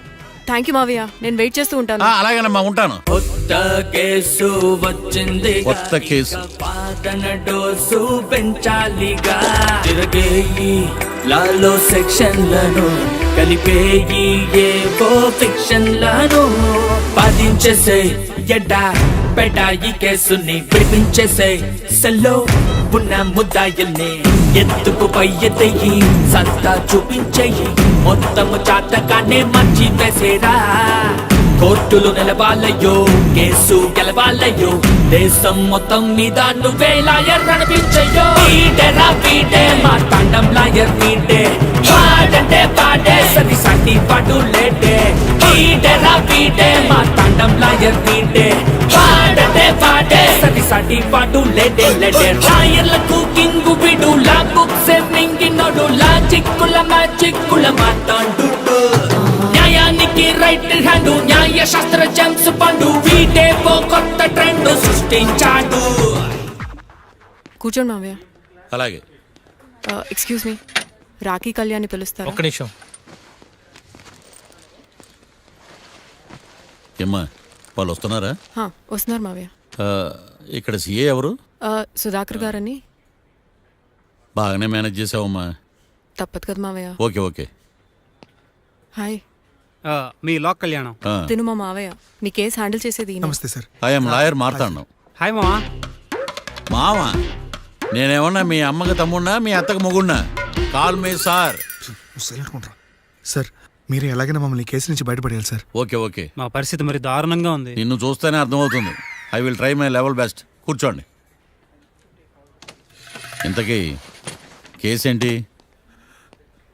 థ్యాంక్ యూ మావయ్య, నేను వెయిట్ చేస్తూ ఉంటాను. అలాగేనమ్మా, ఉంటాను. కొత్త కేసు వచ్చింది, కొత్త కేసు. పాతన డోసు పెంచాలిగా. తిరగేయి లాలో సెక్షన్లను, కలిపేయి ఏవో ఫిక్షన్లను. బాధించేసే ఎడ్డా బెడ్డా ఈ కేసుని విడిపించేసే. సెల్లో ఉన్న ముద్దాయిల్ని ఎత్తుకు పై ఎత్తయి, సత్తా చూపించేయి. మొత్తము చాటగానే మంచి వేసేరా. కోర్టులు నిలవాలయ్యో, కేసు గెలవాలయ్యో. దేశం మొత్తం మీద నువ్వే లాయర్ నడిపించయ్యో. వీడేరా వీడే మా తాండం లాయర్ వీడే. పాడంటే పాడే సరి సాటి పాటు లేటే. వీడేరా వీడే మా తాండం లాయర్ వీడే. పాడంటే పాడే సరి సాటి పాటు లేటే లేటే. లాయర్లకు కింగు విడు, లా బుక్స్ మింగినోడు. లా చిక్కుల మ్యాజిక్కుల మాట్లాడు. న్యాయానికి రైట్ హ్యాండ్, న్యాయ శాస్త్ర జేమ్స్ పండు. వీడే ఓ కొత్త ట్రెండ్ సృష్టించాడు. కూర్చోండి మావయ్య. అలాగే. ఎక్స్క్యూజ్ మీ, రాఖీ కళ్యాణ్ని పిలుస్తారు. ఒక్క నిమిషం. ఏమ్మా, వాళ్ళు వస్తున్నారా? వస్తున్నారు మావయ్య. ఇక్కడ సీఏ ఎవరు? సుధాకర్ గారని. బాగానే మేనేజ్ చేసావమ్మా. తప్పదు కదా మావయ్య. Okay okay. హాయ్. మీ లాక్ కళ్యాణం. తిను మా మావయ్య, మీ కేసు హ్యాండిల్ చేసేది ఈయన. నమస్తే సార్. ఐఎమ్ లాయర్ మారుతాను. హాయ్ మావా. మావా, నేనేమన్నా మీ అమ్మకి తమ్ముడినా, మీ అత్తకు మొగుడినా? Call me sir. సార్, మీరు ఎలాగైనా మమ్మల్ని ఈ కేసు నుంచి బయటపడేయాలి సార్. Okay okay. మా పరిస్థితి మరి దారుణంగా ఉంది. నిన్ను చూస్తేనే అర్థమవుతుంది. I will try my level best. కూర్చోండి. ఇంతకీ కేసు ఏంటి?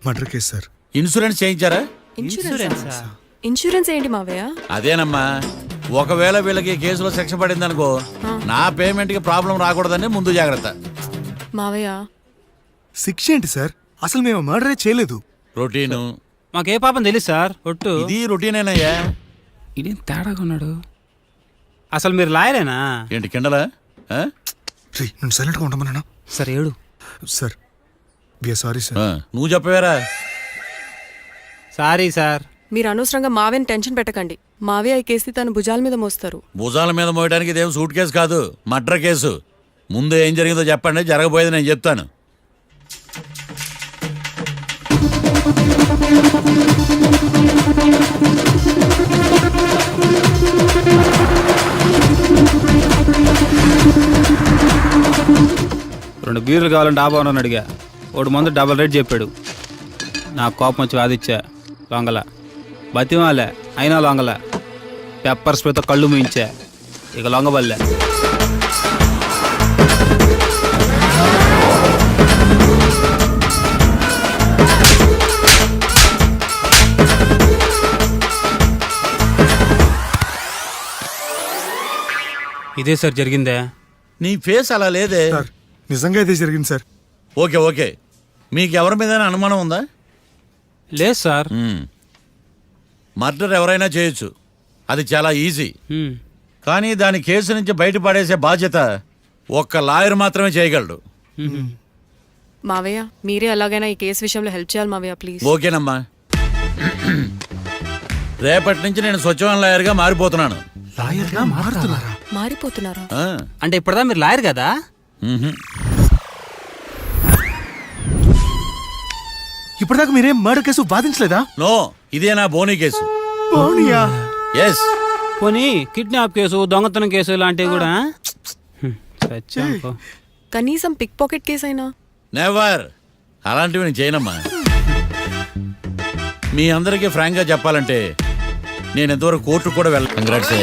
Murder case sir. ఇన్సూరెన్స్ చేయించారా? ఇన్సూరెన్స్ ఏంటి మావయ్య? అదేనమ్మా, ఒకవేళ వీళ్ళకి కేసులో శిక్ష పడింది అనుకో, నా పేమెంట్ కి ప్రాబ్లం రాకూడదని ముందు జాగ్రత్త. మావయ్య, శిక్ష ఏంటి సార్? అసలు మేము మర్డరే చేయలేదు. రొటీన్. మాకే పాపం తెలుసు సార్. ఒట్టు ఇది రొటీనేనయ్యా. ఇదేం తేడాగా ఉన్నాడు. అసలు మీరు లాయరేనా? ఏంటి కిండలా? నేను సైలెంట్గా ఉండమన్నా. సరే ఏడు. Sir, we are sorry sir. నువ్వు చెప్పవేరా? Sorry sir. మీరు అనవసరంగా మావయ్యని టెన్షన్ పెట్టకండి. మావయ్య ఈ కేసు తన భుజాల మీద మోస్తారు. భుజాల మీద మోయడానికి ఇదేం సూట్ కేసు కాదు, మర్డర్ కేసు. ముందు ఏం జరిగిందో చెప్పండి, జరగబోయేది నేను చెప్తాను. రెండు బీర్లు కావాలని డాబా అని అడిగా. ఒకటి మందు డబల్ రేట్ చెప్పాడు. నాకు కోపం వచ్చి వాదిచ్చా. లొంగల బతిమాలే, అయినా లొంగల. పెప్పర్ స్ప్రేతో కళ్ళు మూయించా. ఇక లొంగబల్లే. ఇదే సార్ జరిగిందే. నీ ఫేస్ అలా లేదే. నిజంగా ఇదే జరిగింది సార్. Okay okay. మీకు ఎవరి మీద అనుమానం ఉందా? లేదు సార్. మర్డర్ ఎవరైనా చేయొచ్చు, అది చాలా ఈజీ. కానీ దాని కేసు నుంచి బయటపడేసే బాధ్యత ఒక్క లాయర్ మాత్రమే చేయగలడు. మావయ్య, మీరే ఎలాగైనా ఈ కేసు విషయంలో హెల్ప్ చేయాలి మావయ్య, ప్లీజ్. ఓకేనమ్మా. రేపటి నుంచి నేను స్వచ్ఛమైన లాయర్గా మారిపోతున్నాను. లాయర్గా మారుతున్నారా? మారిపోతున్నారా? అంటే ఇప్పటిదా మీరు లాయర్ కదా? ఇప్పటిదాకా మీరేం మర్డర్ కేసు వాదించలేదా? నో, ఇదే నా బోనీ కేసు. బోనియా? ఎస్. పోనీ కిడ్నాప్ కేసు, దొంగతనం కేసు ఇలాంటివి కూడా. కనీసం పిక్ పాకెట్ కేసు అయినా? నెవర్. అలాంటివి నేను చేయనమ్మా. మీ అందరికీ ఫ్రాంక్ గా చెప్పాలంటే నేను ఎంతవరకు కోర్టు కూడా వెళ్ళాను. Congrats.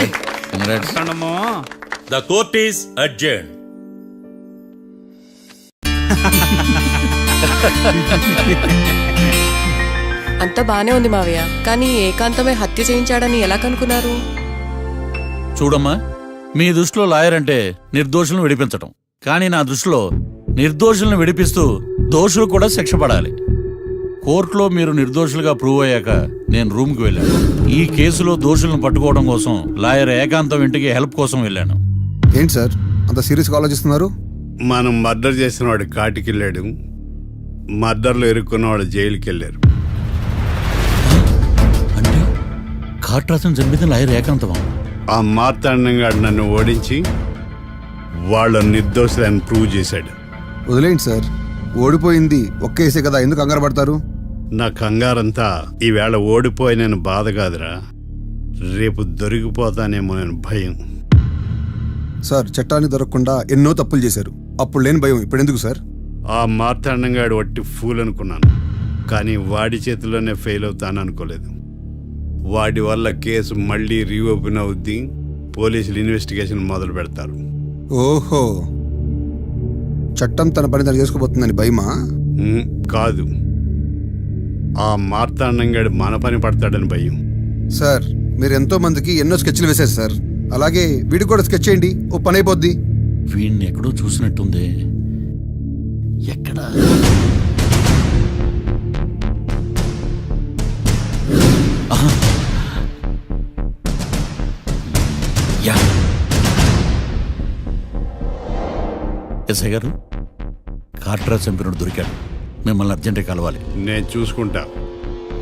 Congrats. The court is adjourn. అంతా బానే ఉంది మావయ్య, కానీ ఏకాంతమే హత్య చేయించాడని ఎలా కనుక్కున్నారు? చూడమ్మా, మీ దృష్టిలో లాయర్ అంటే నిర్దోషులను విడిపించటం, కానీ నా దృష్టిలో నిర్దోషులను విడిపిస్తూ దోషులు కూడా శిక్ష పడాలి. కోర్టులో మీరు నిర్దోషులుగా ప్రూవ్ అయ్యాక నేను రూమ్కి వెళ్ళాను. ఈ కేసులో దోషులను పట్టుకోవడం కోసం లాయర్ ఏకాంతం ఇంటికి హెల్ప్ కోసం వెళ్ళాను. ఏంటి సార్ అంత సీరియస్గా ఆలోచిస్తున్నారు? మనం మర్డర్ చేసిన వాడు కాటికి వెళ్ళాడు, మర్డర్లో ఇరుక్కున్న వాడు జైలుకి వెళ్ళారు. అంటే కాట్రాజన్ చంపిన లాయర్ ఏకాంతమా? ఆ మార్తాండంగా నన్ను ఓడించి వాళ్ళ నిర్దోషులని ప్రూవ్ చేశాడు. వదిలేండి సార్, ఓడిపోయింది ఒక్కేసే కదా, ఎందుకు కంగారు పడతారు? నా కంగారంతా ఈవేళ ఓడిపోయినని బాధ కాదురా, రేపు దొరికిపోతానేమో నేను భయం. సార్ చట్టాన్ని దొరకకుండా ఎన్నో తప్పులు చేశారు, అప్పుడు లేని భయం ఇప్పుడు ఎందుకు సార్? ఆ మార్తాండంగాడు వట్టి ఫూల్ అనుకున్నాను, కానీ వాడి చేతిలోనే ఫెయిల్ అవుతాను అనుకోలేదు. వాడి వల్ల కేసు మళ్ళీ రీఓపెన్ అవుద్ది, పోలీసులు ఇన్వెస్టిగేషన్ మొదలు పెడతారు. ఓహో, చట్టం తన పని తను చేసుకోబోతుందని భయమా? కాదు, ఆ మార్తాండంగాడు మన పని పడతాడని భయం. సార్ మీరు ఎంతో మందికి ఎన్నో స్కెచ్లు వేశారు సార్, అలాగే వీడికి కూడా స్కెచ్ చేయండి, ఓ పని అయిపోద్ది. వీడిని ఎక్కడో చూసినట్టుంది. ఎక్కడ? ఆహా. యా. ఎస్ఐ గారు, కాట్రాజ్ చంపినోడు దొరికాడు, మిమ్మల్ని అర్జెంటుగా కలవాలి. నేను చూసుకుంటా,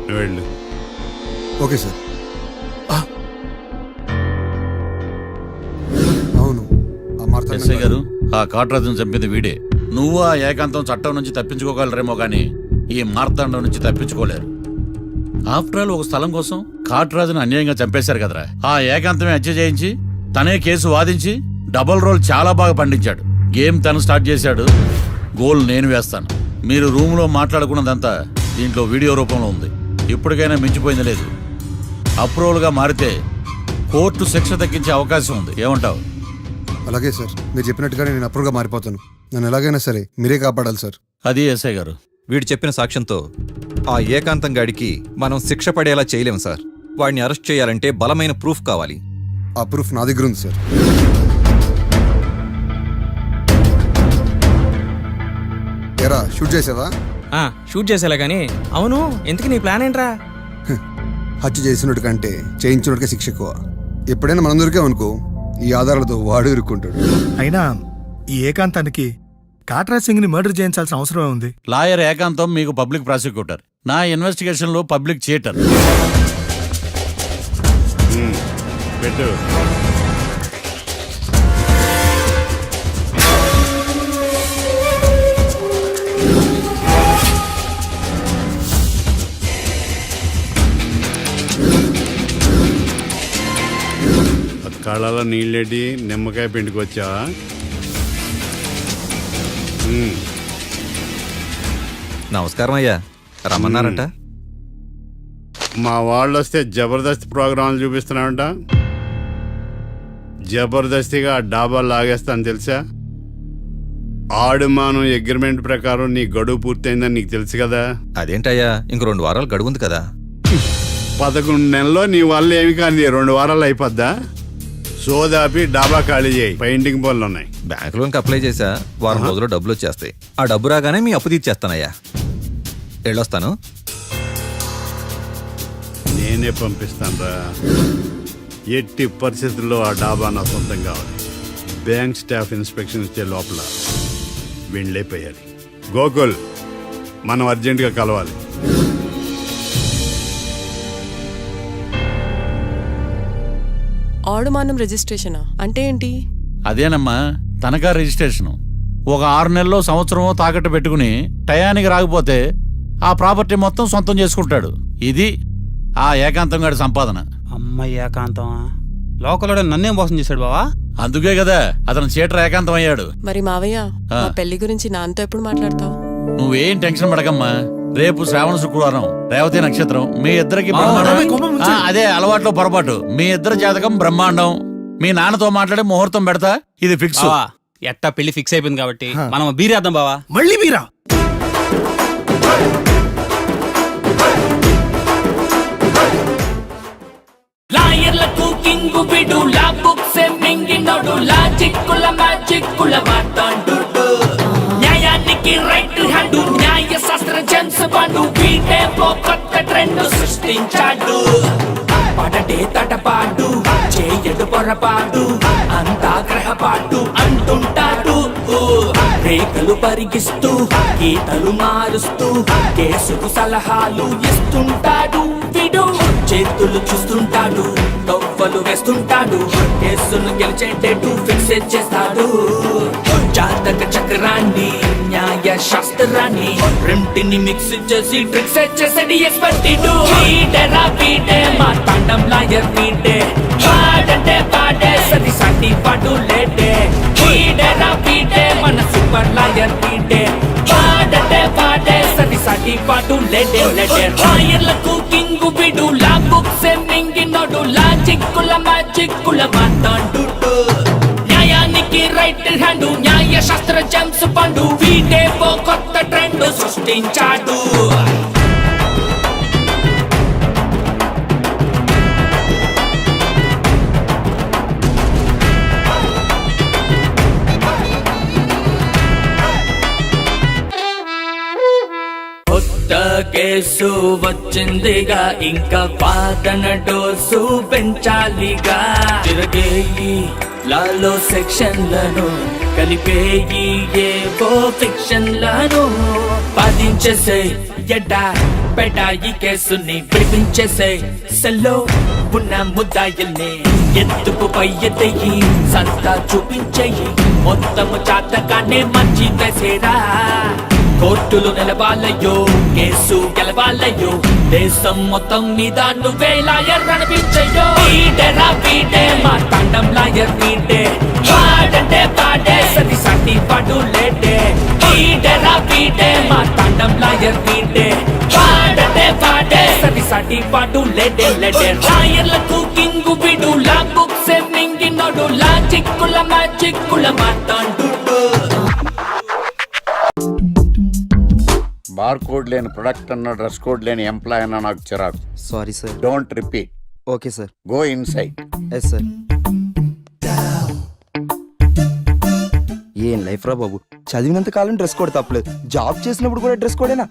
నువ్వు వెళ్ళు. Okay sir. అవును, ఆ మార్తాండం ఎస్ఐ గారు, ఆ కాట్రాజును చంపింది వీడే. నువ్వు ఆ ఏకాంతం చట్టం నుంచి తప్పించుకోగలరేమో కానీ ఈ మార్తాండం నుంచి తప్పించుకోలేరు. ఆఫ్టర్ ఆల్ ఒక స్థలం కోసం కాట్రాజును అన్యాయంగా చంపేశారు కదరా. ఆ ఏకాంతమే హత్య చేయించి తనే కేసు వాదించి డబుల్ రోల్ చాలా బాగా పండించాడు. గేమ్ తను స్టార్ట్ చేశాడు, గోల్ నేను వేస్తాను. మీరు రూమ్లో మాట్లాడుకున్నదంతా దీంట్లో వీడియో రూపంలో ఉంది. ఇప్పటికైనా మించిపోయింది లేదు. అప్రూవల్గా మారితే కోర్టు శిక్ష తగ్గించే అవకాశం ఉంది. ఏమంటావు? అలాగే సార్, మీరు చెప్పినట్టుగానే నేను అప్రూవ్గా మారిపోతాను. నన్ను ఎలాగైనా సరే మీరే కాపాడాలి సార్. అది ఎస్ఐ గారు. వీడు చెప్పిన సాక్ష్యంతో ఆ ఏకాంతం గాడికి మనం శిక్ష పడేలా చేయలేం సార్. వాడిని అరెస్ట్ చేయాలంటే బలమైన ప్రూఫ్ కావాలి. ఆ ప్రూఫ్ నా దగ్గర ఉంది సార్. ఎరా షూట్ చేసావా? షూట్ చేసేలా కానీ. అవును, ఎందుకు నీ ప్లాన్ ఏంట్రా? హత్య చేసినట్టు కంటే చేయించినట్టుగా శిక్ష ఎక్కువ. ఎప్పుడైనా మనం దొరికాం అనుకో, ఈ ఆధారాలతో వాడు ఇరుక్కుంటాడు. అయినా ఈ ఏకాంతానికి కాట్రాజ్ సింగ్ ని మర్డర్ చేయించాల్సిన అవసరమే ఉంది. లాయర్ ఏకాంతం మీకు పబ్లిక్ ప్రాసిక్యూటర్, నా ఇన్వెస్టిగేషన్ లో పబ్లిక్ థియేటర్. పెట్టు. కళ్ళలో నీళ్ళేటి నిమ్మకాయ పిండికి వచ్చావా? నమస్కారం అయ్యా, రమ్మన్నారంట. మా వాళ్ళు వస్తే జబర్దస్త్ ప్రోగ్రాంలు చూపిస్తున్నామంట. జబర్దస్తిగా డాబా లాగేస్తాను తెలుసా? ఆడుమాను అగ్రిమెంట్ ప్రకారం నీ గడువు పూర్తయిందని నీకు తెలుసు కదా. అదేంటయ్యా, ఇంక 2 వారాలు గడువుంది కదా. 11 నెలల్లో నీ వల్ల ఏమి కానీ 2 వారాలు అయిపోద్దా? సోదాపి డాబా ఖాళీ చేయి, పెయింటింగ్ పనులు ఉన్నాయి. బ్యాంక్ లోన్కి అప్లై చేశా, వారం రోజుల్లో డబ్బులు వచ్చేస్తాయి. ఆ డబ్బు రాగానే మీ అప్పు తీర్చేస్తానయ్యా. వెళ్ళొస్తాను. నేనే పంపిస్తాను రా. ఎట్టి పరిస్థితుల్లో ఆ డాబా నా సొంతం కావాలి. బ్యాంక్ స్టాఫ్ ఇన్స్పెక్షన్ ఇచ్చే లోపల వెళ్ళైపోయాలి. గోకుల్, మనం అర్జెంటుగా కలవాలి. ఆడుమానం రిజిస్ట్రేషనా అంటే ఏంటి? అదేనమ్మా, తనఖా రిజిస్ట్రేషను. ఒక 6 నెలల్లో సంవత్సరమో తాకట్టు పెట్టుకుని టయానికి రాకపోతే ఆ ప్రాపర్టీ మొత్తం సొంతం చేసుకుంటాడు. ఇది ఆ ఏకాంతం గారి సంపాదన. అమ్మ ఏకాంతం లోకల్ నన్నేం మోసం చేశాడు బావా? అందుకే కదా అతను చీటర్ ఏకాంతం అయ్యాడు. మరి మావయ్య, మా పెళ్లి గురించి నాన్నతో ఎప్పుడు మాట్లాడతావు? నువ్వేం టెన్షన్ పడకమ్మా. రేపు శ్రావణ శుక్రవారం, రేవతి నక్షత్రం, మీ ఇద్దరికి అదే అలవాట్లో పొరపాటు. మీ ఇద్దరు జాతకం బ్రహ్మాండం. మీ నాన్నతో మాట్లాడి ముహూర్తం పెడతా, ఇది ఫిక్స్. ఎట్టా పెళ్లి ఫిక్స్ అయిపోయింది కాబట్టి మనం బీరేద్దాం బావా. మళ్ళీ మీరా? లాయర్లకు కింగు విడు, లా బుక్స్ మింగినోడు, లాజిక్కుల మ్యాజిక్కుల మాట్లాడు. న్యాయానికి రైట్ హ్యాండ్, న్యాయ శాస్త్ర జెమ్స్ బాండు, వీడేమో కొత్త ట్రెండ్ సృష్టించాడు. పడటే తటపాడు, చేయడు పొరపాడు, అంతా గ్రహ దేహపాటు అంటుంటాడు. రేఖలు పరిగిస్తూ గీతలు మారుస్తూ కేసుకు సలహాలు ఇస్తుంటాడు. వీడు చేతులు చూస్తుంటాడు, తొవ్వలు వేస్తుంటాడు, కేసును గెలిచేటట్టు ఫిక్స్ చేస్తాడు. జాతక చక్రాన్ని న్యాయ శాస్త్రాన్ని రెంటిని మిక్స్ చేసి ట్రిక్స్ చేసేది ఎక్స్పర్ట్. వీడేరా వీడే మా తాండం లాయర్ వీడే, పాడంటే పాడే సది సాటి పాటు లేటే. వీడేరా వీడే మన సూపర్ లాయర్ వీడే, పాడంటే పాడే సది సాటి పాటు లేటే లేటే. లాయర్లకు కింగు వీడు, లా బుక్స్ మింగినోడు, లాజిక్కుల మ్యాజిక్కుల మాట్లాడు. న్యాయానికి రైట్ హ్యాండ్, న్యాయ శాస్త్ర జేమ్స్ పండు, వీడే ఓ కొత్త ట్రెండ్ సృష్టించాడు. కొత్త కేసు వచ్చిందిగా, ఇంకా వాదన డోసు పెంచాలిగా. తిరగేయి లాలో సెక్షన్లను, కలిపేయి ఏవో ఫిక్షన్లను. బాధించేసే ఎడా పెడా ఈ కేసుని విడిపించేసే, సెల్లో ఉన్న ముద్దాయిల్ని ఎత్తుకు పై ఎత్తయి, సంతా చూపించేయి. మొత్తము చాతకానే మంచి వేసేరా. కోర్టులు నిలవాలయ్యో, కేసు గెలవాలయ్యో, దేశం మొత్తం మీద నువ్వే లాయర్ అనిపించయ్యో. వీడేరా వీడే మా తాండం లాయర్ వీడే, పాడంటే పాడే సది సాటి పాటు లేటే. వీడేరా వీడే మా తాండం లాయర్ వీడే, పాడంటే పాడే సది సాటి పాటు లేటే లేటే. లాయర్లకు కింగు వీడు, లా బుక్స్ మింగినోడు, లాజిక్కుల మ్యాజిక్కుల మాట్లాడు. బార్ కోడ్ లేని ప్రొడక్ట్ అన్న, డ్రెస్ కోడ్ లేని ఎంప్లాయ్ అన్న నాకు చిరాకు. Sorry sir. Don't repeat. Okay sir. Go inside. Yes sir. ఏం లైఫ్ రా బాబు, చదివినంత కాలం డ్రెస్ కోడ్ తప్పలేదు, జాబ్ చేసినప్పుడు కూడా డ్రెస్ కోడేనా?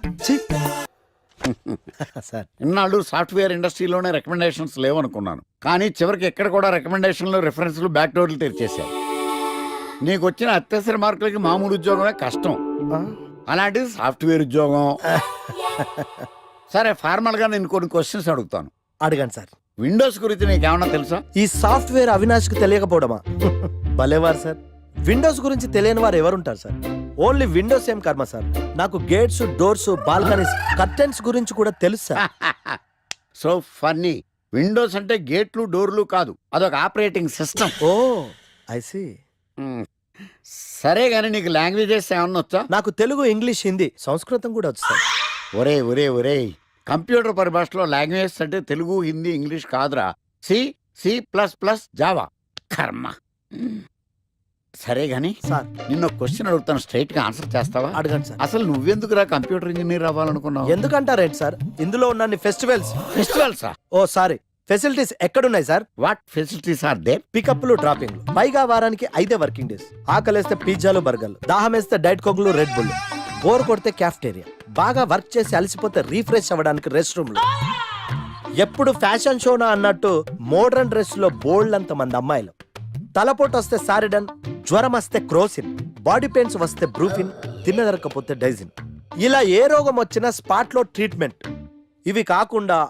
సార్, ఇన్నాళ్ళు సాఫ్ట్వేర్ ఇండస్ట్రీలోనే రికమెండేషన్స్ లేవనుకున్నాను, కానీ చివరికి ఎక్కడ కూడా రికమెండేషన్లు, రిఫరెన్స్లు, బ్యాక్ డోర్లు తెరిచేశారు. నీకు వచ్చిన అత్యవసర మార్కులకి మామూలు ఉద్యోగమే కష్టం, అలాంటిది సాఫ్ట్వేర్ ఉద్యోగం. సరే, ఫార్మల్ గా నేను కొన్ని క్వశ్చన్స్ అడుగుతాను. అడగండి సార్. విండోస్ గురించి నీకేమన్నా తెలుసా? ఈ సాఫ్ట్వేర్ అవినాష్కి తెలియకపోవడమా? భలేవారు సార్. విండోస్ గురించి తెలియని వారు ఎవరుంటారు సార్? ఓన్లీ విండోస్ ఏం కర్మ సార్, నాకు గేట్స్, డోర్స్, బాల్కనీస్, కర్టెన్స్ గురించి కూడా తెలుసు సార్. So funny. విండోస్ అంటే గేట్లు, డోర్లు కాదు, అదొక operating system. Oh I see. సరే గానీ నీకు లాంగ్వేజెస్ ఏమన్నా వచ్చా? నాకు తెలుగు, ఇంగ్లీష్, హిందీ, సంస్కృతం కూడా వచ్చు సార్. ఒరే కంప్యూటర్ పరిభాషలో లాంగ్వేజెస్ అంటే తెలుగు, హిందీ, ఇంగ్లీష్ కాదురా, సి, C++, జావా. కర్మ. సరే గానీ సార్, నిన్న క్వశ్చన్ అడుగుతాను, స్ట్రైట్ గా ఆన్సర్ చేస్తావా? అడగండి సార్. అసలు నువ్వెందుకురా కంప్యూటర్ ఇంజనీర్ అవ్వాలనుకున్నావు? ఎందుకంటారేంటి సార్, ఇందులో ఉన్న ఫెస్టివల్సా? ఓ సారీ, ఫెసిలిటీస్ ఎక్కడున్నాయి sir? What facilities are there? పికప్లు, డ్రాపింగ్లు, పైగా వారానికి 5 వర్కింగ్ డేస్. ఆకలేస్తే పిజ్జాలు, బర్గర్లు, దాహం వేస్తే డైట్ కోక్లు, రెడ్ బుల్, బోర్ కొడితే క్యాఫ్టేరియా, బాగా వర్క్ చేసి అలసిపోతే రీఫ్రెష్ అవ్వడానికి రెస్ట్ రూమ్లు. ఎప్పుడు ఫ్యాషన్ షోనా అన్నట్టు మోడర్న్ డ్రెస్ లో బోల్డ్ అంత మంది అమ్మాయిలు. తలపోటు వస్తే సారిడన్, జ్వరం వస్తే క్రోసిన్, బాడీ పెయిన్స్ వస్తే బ్రూఫిన్, తిన్నదరకపోతే డైజిన్. ఇలా ఏ రోగం వచ్చినా స్పాట్ లో ట్రీట్మెంట్. ఇవి కాకుండా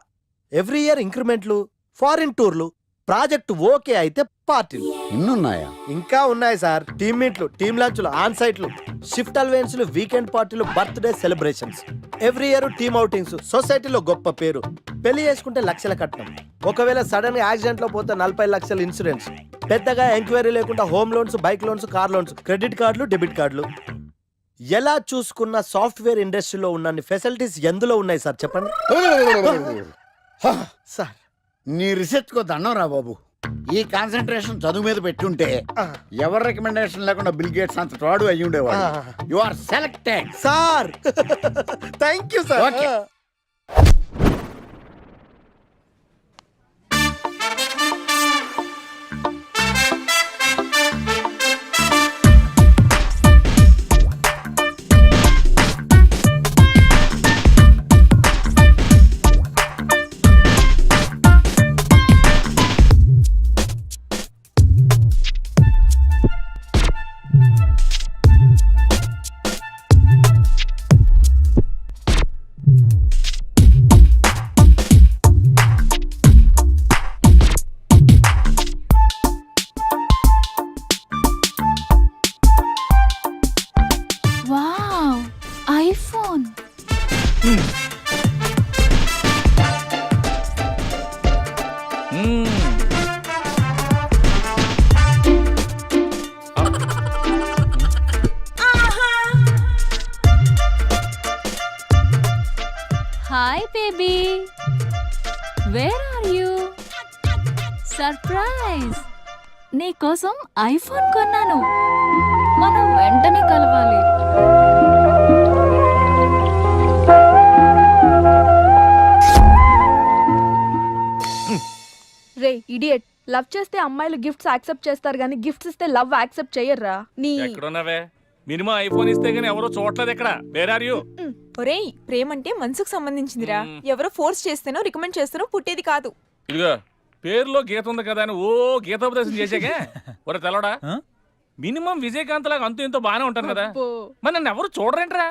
ఎవ్రీ ఇయర్ ఇంక్రిమెంట్లు, ఫారిన్ టూర్లు, ప్రాజెక్ట్ ఓకే అయితే పార్టీలు. ఇన్నున్నాయా? ఇంకా ఉన్నాయి సార్. టీమ్ మీట్లు, టీమ్ లంచ్లు, ఆన్ సైట్లు, షిఫ్ట్ అలవెన్స్లు, వీకెండ్ పార్టీలు, birthday celebrations, every year team outings, సొసైటీలో గొప్ప పేరు. పెళ్లి చేసుకుంటే లక్షల కట్నం, ఒకవేళ సడన్ గా యాక్సిడెంట్ లో పోతే 40 లక్షల ఇన్సూరెన్స్, పెద్దగా ఎంక్వైరీ లేకుండా home loans, bike loans, car loans, credit కార్డులు, డెబిట్ కార్డులు. ఎలా చూసుకున్న సాఫ్ట్వేర్ ఇండస్ట్రీలో ఉన్న ఫెసిలిటీస్ ఎందులో ఉన్నాయి సార్ చెప్పండి సార్. నీ రీసెర్చ్ కో దండం రా బాబు. ఈ కాన్సన్ట్రేషన్ చదువు మీద పెట్టుంటే ఎవరి రికమెండేషన్ లేకుండా బిల్ గేట్స్ అంత తోడు అయ్యి ఉండేవాడు. You are selected sir. Thank you sir. Okay. Nice. నీకోసం ఐఫోన్ కొన్నాను. మనం వెంటనే కలవాలి. రే ఇడియట్, లవ్ చేస్తే అమ్మాయిలు గిఫ్ట్స్ యాక్సెప్ట్ చేస్తారు కానీ గిఫ్ట్స్ ఇస్తే లవ్ యాక్సెప్ట్ చెయ్యర్రా. నీ ఎక్కడున్నావే? మినిమం ఐఫోన్ ఇస్తే గానీ ఎవరో చూడలేదు ఇక్కడ. Where are you? ఒరేయ్, ప్రేమ అంటే మనసుకు సంబంధించిందిరా. ఎవరో ఫోర్స్ చేస్తేనో రికమెండ్ చేస్తేనో పుట్టేది కాదు. ఇదిగో పేరులో గీత ఉంది కదా అని ఓ గీతోపదేశం చేసాకే ఒరే తెలవడా, మినిమం విజయకాంత్ లాగా అంతూ ఇంతో బానే ఉంటాను కదా, మరి నన్ను ఎవరు చూడరేంట్రా?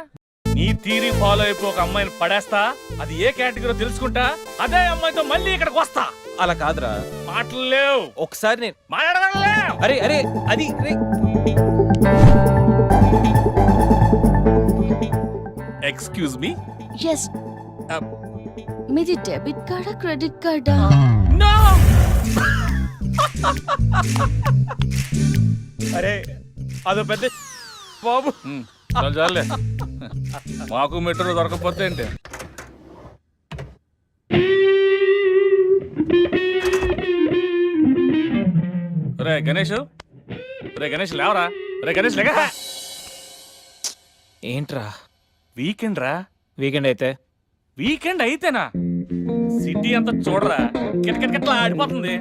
నీ థీరీ ఫాలో అయిపో ఒక అమ్మాయిని పడేస్తా, అది ఏ కేటగిరీ తెలుసుకుంటా, అదే అమ్మాయితో మళ్ళీ ఇక్కడికి వస్తా. అలా కాదురా, మాటలు లేవు, ఒకసారి నేను మాట్లాడలేవు. అరే అరే అది ఎక్స్క్యూజ్ మీ, ఎస్. మీది డెబిట్ కార్డా క్రెడిట్ కార్డా? నో. అరే అదో పెద్ద బాబు. చాలే, మాకు మెట్రో దొరకపోతే ఏంటి? రే గణేష్, రే గణేష్ లేవరా, రే గణేష్ లేక. ఏంట్రా? వీకెండ్ రా. వీకెండ్ అయితే వీకెండ్ అయితేనా? సిటీ అంతా చూడరా, కిటకిటకిట్లా ఆడిపోతుంది.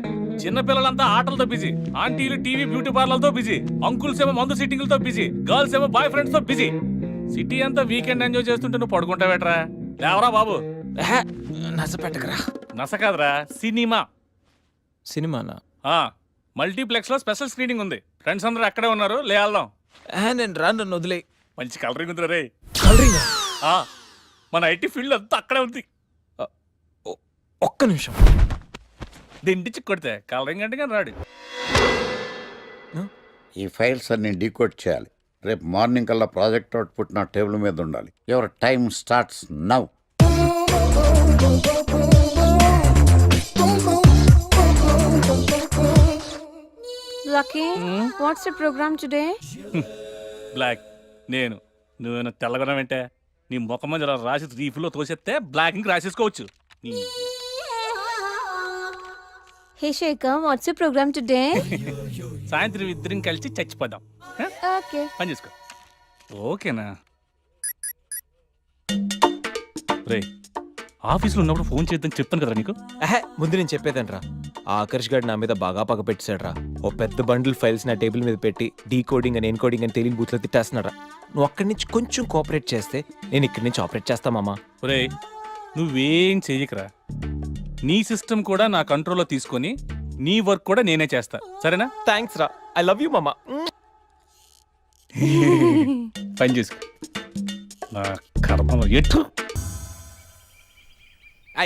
చిన్నపిల్లలంతా ఆటలతో బిజీ, ఆంటీలు టీవీ బ్యూటీ పార్లర్లతో బిజీ, అంకుల్స్ ఏమో మందు సిట్టింగ్లతో బిజీ, గర్ల్స్ ఏమో బాయ్ ఫ్రెండ్స్ తో బిజీ. సిటీ అంతా వీకెండ్ ఎంజాయ్ చేస్తుంటే నువ్వు పడుకుంటావేట్రా? లేవరా బాబు. నస పెట్టకరా. నస కాదురా, సినిమా. సినిమానా? మల్టీప్లెక్స్ లో స్పెషల్ స్క్రీనింగ్ ఉంది, ఫ్రెండ్స్ అందరూ అక్కడే ఉన్నారు, లే వెళ్దాం. నేను రాను, నన్ను వదిలే. మంచి కలరింగ్ ఉంది రే. కలరింగ్? మన ఐటీ ఫీల్డ్ అంతా అక్కడే ఉంది. ఒక్క నిమిషం. దిండిచి కొడితే కలరింగ్ అంటే కానీ రాడు. ఈ ఫైల్స్ అన్ని డీకోడ్ చేయాలి. రేపు మార్నింగ్ కల్లా ప్రాజెక్ట్ అవుట్పుట్ నా టేబుల్ మీద ఉండాలి. Your time starts now. Lucky, what's the programme today? Black. నేను నువ్వేనా తెల్లగొనం ఏంటే? నీ ముఖం మీద ఇలా రాసి రీఫ్లో తోసేస్తే బ్లాక్ ఇంక రాసేసుకోవచ్చు. Hey Shekhar, what's the programme today? సాయంత్రం ఇద్దరం కలిసి చచ్చిపోదాం. ఓకే. పని చేసుకో. ఓకేనా? రే, ఆఫీస్లో ఉన్నప్పుడు ఫోన్ చేద్దని చెప్తాను కదా నీకు. ముందు నేను చెప్పేదంట్రా, ఆ ఆకర్ష్ గారు నా మీద బాగా పగ పెట్టాడురా. ఓ పెద్ద బండిల్ ఫైల్స్ నా టేబుల్ మీద పెట్టి డీకోడింగ్ అని ఎన్కోడింగ్ అని తెలియని బూత్లో తిట్టేస్తున్నారా. నువ్వు అక్కడి నుంచి కొంచెం కోఆపరేట్ చేస్తే నేను ఇక్కడి నుంచి ఆపరేట్ చేస్తా మామా. రే, నువ్వేం చెయ్యకరా. నీ సిస్టమ్ కూడా నా కంట్రోల్లో తీసుకొని నీ వర్క్ కూడా నేనే చేస్తా, సరేనా? థ్యాంక్స్ రా, ఐ లవ్ యూ మామా. పని చేసుకో. నా కర్మలో ఎట్టు.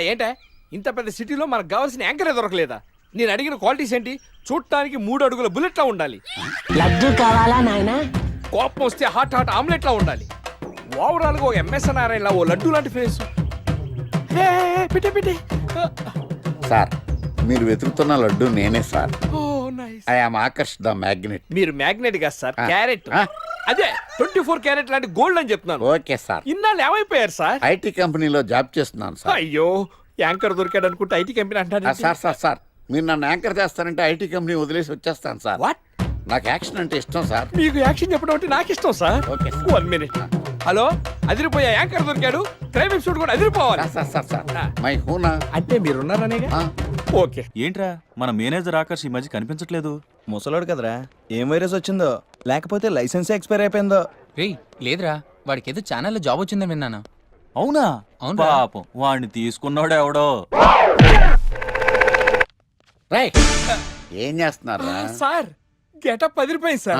ఏంటే ఇంత పెద్ద సిటీలో మనకు కావాల్సిన యాంకరే దొరకలేదా? నేను అడిగిన క్వాలిటీస్ ఏంటి? చూడటానికి 3 అడుగుల బుల్లెట్లా ఉండాలి, లడ్డు కావాలా నాయనా? కోపం వస్తే హాట్ హాట్ ఆమ్లెట్లా ఉండాలి, ఓవరాల్ గా ఒక ఎంఎస్ నారాయణలా ఓ లడ్డు లాంటి ఫేస్. పెట్టే సార్, మీరు వెతుకుతున్న లడ్డు నేనే sir. Oh nice. I am Akarsh the magnet. మీరు మ్యాగ్నెట్ కాదు సార్, క్యారెట్. అదే 24 క్యారెట్ లాంటి గోల్డ్ అని చెప్తున్నాను. Okay sir. ఇన్నాళ్ళు ఏమైపోయారు సార్? ఐటీ కంపెనీలో జాబ్ చేస్తున్నాను సార్. అయ్యో, యాంకర్ దొరికాడు అనుకుంటే ఐటీ కంపెనీ అంటారు. సార్ మీరు నన్ను యాంకర్ చేస్తారంటే ఐటీ కంపెనీ వదిలేసి వచ్చేస్తాను సార్. వాట్? నాకు యాక్షన్ అంటే ఇష్టం సార్. మీకు యాక్షన్ చెప్పడం అంటే నాకు ఇష్టం sir. Okay sir. 1 minute. Hello, అదిరిపోయా యాంకర్ దొరికాడు, క్రైమ్ ఎపిసోడ్ కూడా అదిరిపోవాలి. Sir my హూనా. అంటే మీరున్నారనేగా. ఓకే. ఏంట్రా, మన మేనేజర్ ఆకర్ష్ ఈ మధ్య కనిపించట్లేదు. ముసలాడు కదరా, ఏం వైరస్ వచ్చిందో, లేకపోతే లైసెన్స్ ఎక్స్పైర్ అయిపోయిందో. రేయ్ లేదురా, వాడికి ఏదో ఛానల్లో జాబ్ వచ్చిందని విన్నాను. అవునా? అవును. పాపం వాడిని తీసుకున్నాడు ఎవడో. ఏం చేస్తున్నారా సార్? గెటప్ అదిరిపోయింది సార్.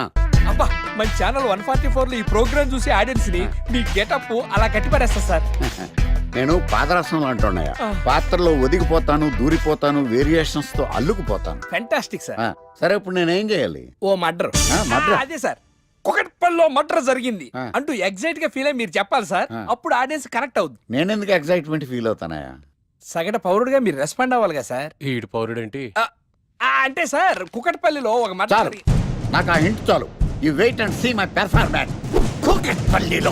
అబ్బా, మన ఛానల్ 144 లో ఈ ప్రోగ్రామ్ చూసి ఆడియన్స్ ని మీ గెటప్ అలా కట్టిపడేస్తా సార్. నేను పాదరసం అంటున్నాయా, పాత్రలో ఒదిగిపోతాను, దూరిపోతాను, వేరియేషన్స్ తో అల్లుకుపోతాను. Fantastic sir. సరే, ఇప్పుడు నేనేం చేయాలి? ఓ మర్డర్. murder? అదే సార్, కుకట్పల్లిలో మర్డర్ జరిగింది అంటూ ఎగ్జైట్ గా ఫీల్ అయ్యి మీరు చెప్పాలి సార్. అప్పుడు ఆడియన్స్ కనెక్ట్ అవుద్ది. నేనెందుకు ఎగ్జైట్మెంట్ ఫీల్ అవుతానయా? సగట పౌరుడుగా మీరు రెస్పాండ్ అవ్వాలి కదా సార్. ఈడు పౌరుడేంటి? అంటే సార్, కుకట్పల్లిలో ఒక మర్డర్. చాలు, నాకు ఆ హింట్ చాలు. You wait and see my performance. కూకట్పల్లిలో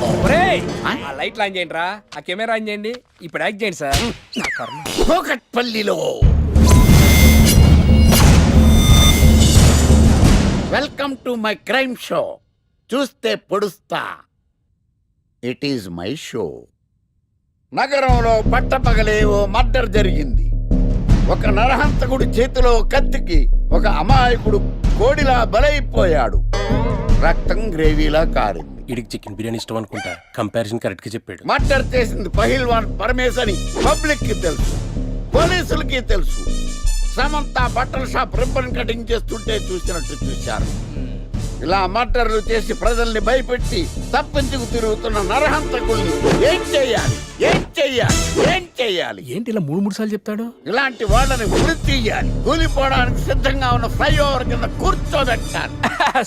ఆ లైట్లు ఆన్ చేయండి రా, ఆ కెమెరా ఆన్ చేయండి, ఇప్పుడు యాక్ట్ చేయండి సార్. కూకట్పల్లిలో welcome to my crime show. చూస్తే పొడుస్తా. It is my show. నగరంలో పట్టపగలే ఓ మర్డర్ జరిగింది. ఒక నరహంతకుడి చేతిలో కత్తికి ఒక అమాయకుడు కోడిలా బలైపోయాడు. రక్తం గ్రేవీలా కారింది. ఇడికి చికెన్ బిర్యానీ ఇష్టం అనుకుంటా. కంపారిజన్ కరెక్ట్ గా చెప్పాడు. మర్డర్ చేసింది పహిల్వాన్ పరమేశ్ అని పబ్లిక్ కి తెలుసు, పోలీసులకి తెలుసు. సమంత బట్టల షాప్ రిబ్బన్ కటింగ్ చేస్తుంటే చూసినట్టు చూశారు. ఇలా మర్డర్లు చేసి ప్రజల్ని భయపెట్టి తప్పించుకు తిరుగుతున్న నరహంతకుల్ని ఏం చెయ్యాలి, ఏం చెయ్యాలి, ఏం చెయ్యాలి? ఏంటి ఇలా 3 సార్లు చెప్తాడు? ఇలాంటి వాళ్ళని ఉరి తీయాలి. కూలిపోవడానికి సిద్ధంగా ఉన్న ఫ్లైఓవర్ కింద కూర్చోబెట్టాలి.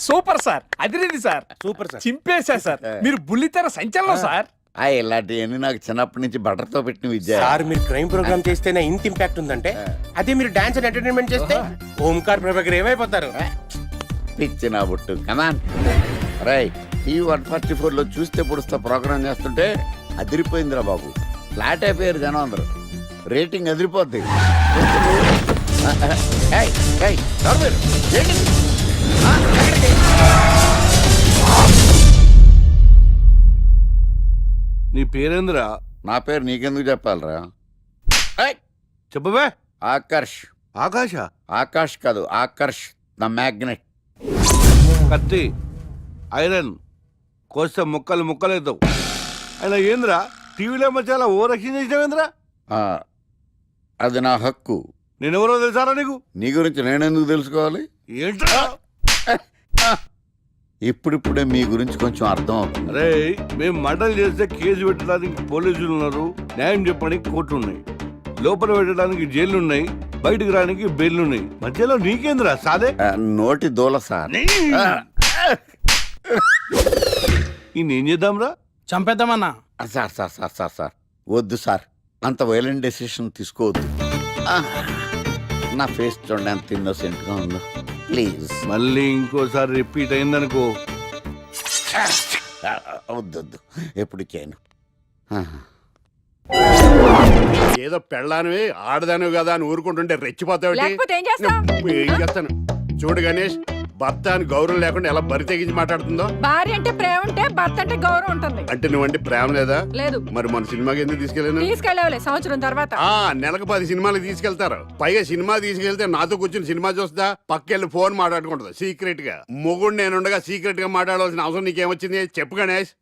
సూపర్ సార్, అదిరింది సార్. సూపర్ సార్, చింపేశా సార్. మీరు బుల్లితెర సంచలనం సార్. ఇలాంటివన్నీ నాకు చిన్నప్పటి నుంచి బట్టర్తో పెట్టిన విద్య. సార్ మీరు క్రైమ్ ప్రోగ్రామ్ చేస్తేనే ఇంత ఇంపాక్ట్ ఉందంటే, అదే మీరు డాన్స్ అండ్ ఎంటర్టైన్మెంట్ చేస్తే ఓంకార్ ప్రభాకర్ ఏమైపోతారు? పిచ్చిన బుట్టు కమాన్. రైట్, T144 లో చూస్తే పొడుస్తా ప్రోగ్రామ్ చేస్తుంటే అదిరిపోయిందిరా బాబు. ఫ్లాట్ అయిపోయారు జనం అందరూ. రేటింగ్ అదిరిపోద్ది. ఏయ్, ఏయ్, ఎవరు మీరు? ఏంటిది? ఎక్కడికి? నీ పేరేంద్రా? నా పేరు నీకెందుకు చెప్పాలరా? చెప్పవే. ఆకర్ష్. ఆకాశ? ఆకాష్ కాదు, ఆకర్ష్ ద మ్యాగ్నెట్. కత్తి, ఐరన్ కోస్తే ముక్కలు ముక్కలేద్దావు. అయినా ఏంద్రా టీవీలో మధ్య ఓ రక్షణ చేసినావేంద్రా? అది నా హక్కు. నేనెవరో తెలుసారా నీకు? నీ గురించి నేనెందుకు తెలుసుకోవాలి? ఏంట్రా? ఇప్పుడిప్పుడే మీ గురించి కొంచెం అర్థం అవుతుంది. అరే, మేము మర్డర్ చేస్తే కేసు పెట్టడానికి పోలీసులు ఉన్నారు, న్యాయం చెప్పడానికి కోర్టులు ఉన్నాయి, లోపల పెట్టడానికి జైలు ఉన్నాయి, బయటకు రానికి బెయిల్ ఉన్నాయి. మధ్యలో నీకేంద్రా సాదే? నోటి దూల సార్. ఈయనేం చేద్దాంరా? చంపేద్దామన్నా. Sir sir sir sir sir వద్దు సార్, అంత వైలెంట్ డెసిషన్ తీసుకోవద్దు. నా ఫేస్ చూడండి ఎంత ఇన్నోసెంట్ గా ఉందో. ప్లీజ్. మళ్ళీ ఇంకోసారి రిపీట్ అయిందనుకో. వద్దొద్దు, ఎప్పుడు చేయను. ఏదో పెళ్ళానివి ఆడదానివి కదా అని ఊరుకుంటుంటే రెచ్చిపోతావు. ఏం చేస్తాను చూడు గణేష్, భర్త అని గౌరవం లేకుండా ఎలా బరి తెగించి మాట్లాడుతుందో. భార్య అంటే ప్రేమ ఉంటే భర్త అంటే గౌరవం ఉంటుంది. అంటే నువ్వంటే ప్రేమ లేదా? లేదు. మరి మన సినిమాకి ఎందుకు తీసుకెళ్ళాను? తీసుకెళ్ళవలే సంవత్సరం తర్వాత. నెలకు 10 సినిమాలు తీసుకెళ్తారు. పైగా సినిమా తీసుకెళ్తే నాతో కూర్చుని సినిమా చూస్తా, పక్కెళ్ళి ఫోన్ మాట్లాడుకుంటుంది సీక్రెట్ గా. మొగుడు నేనుండగా సీక్రెట్ గా మాట్లాడాల్సిన అవసరం నీకేమొచ్చింది చెప్పు గణేష్.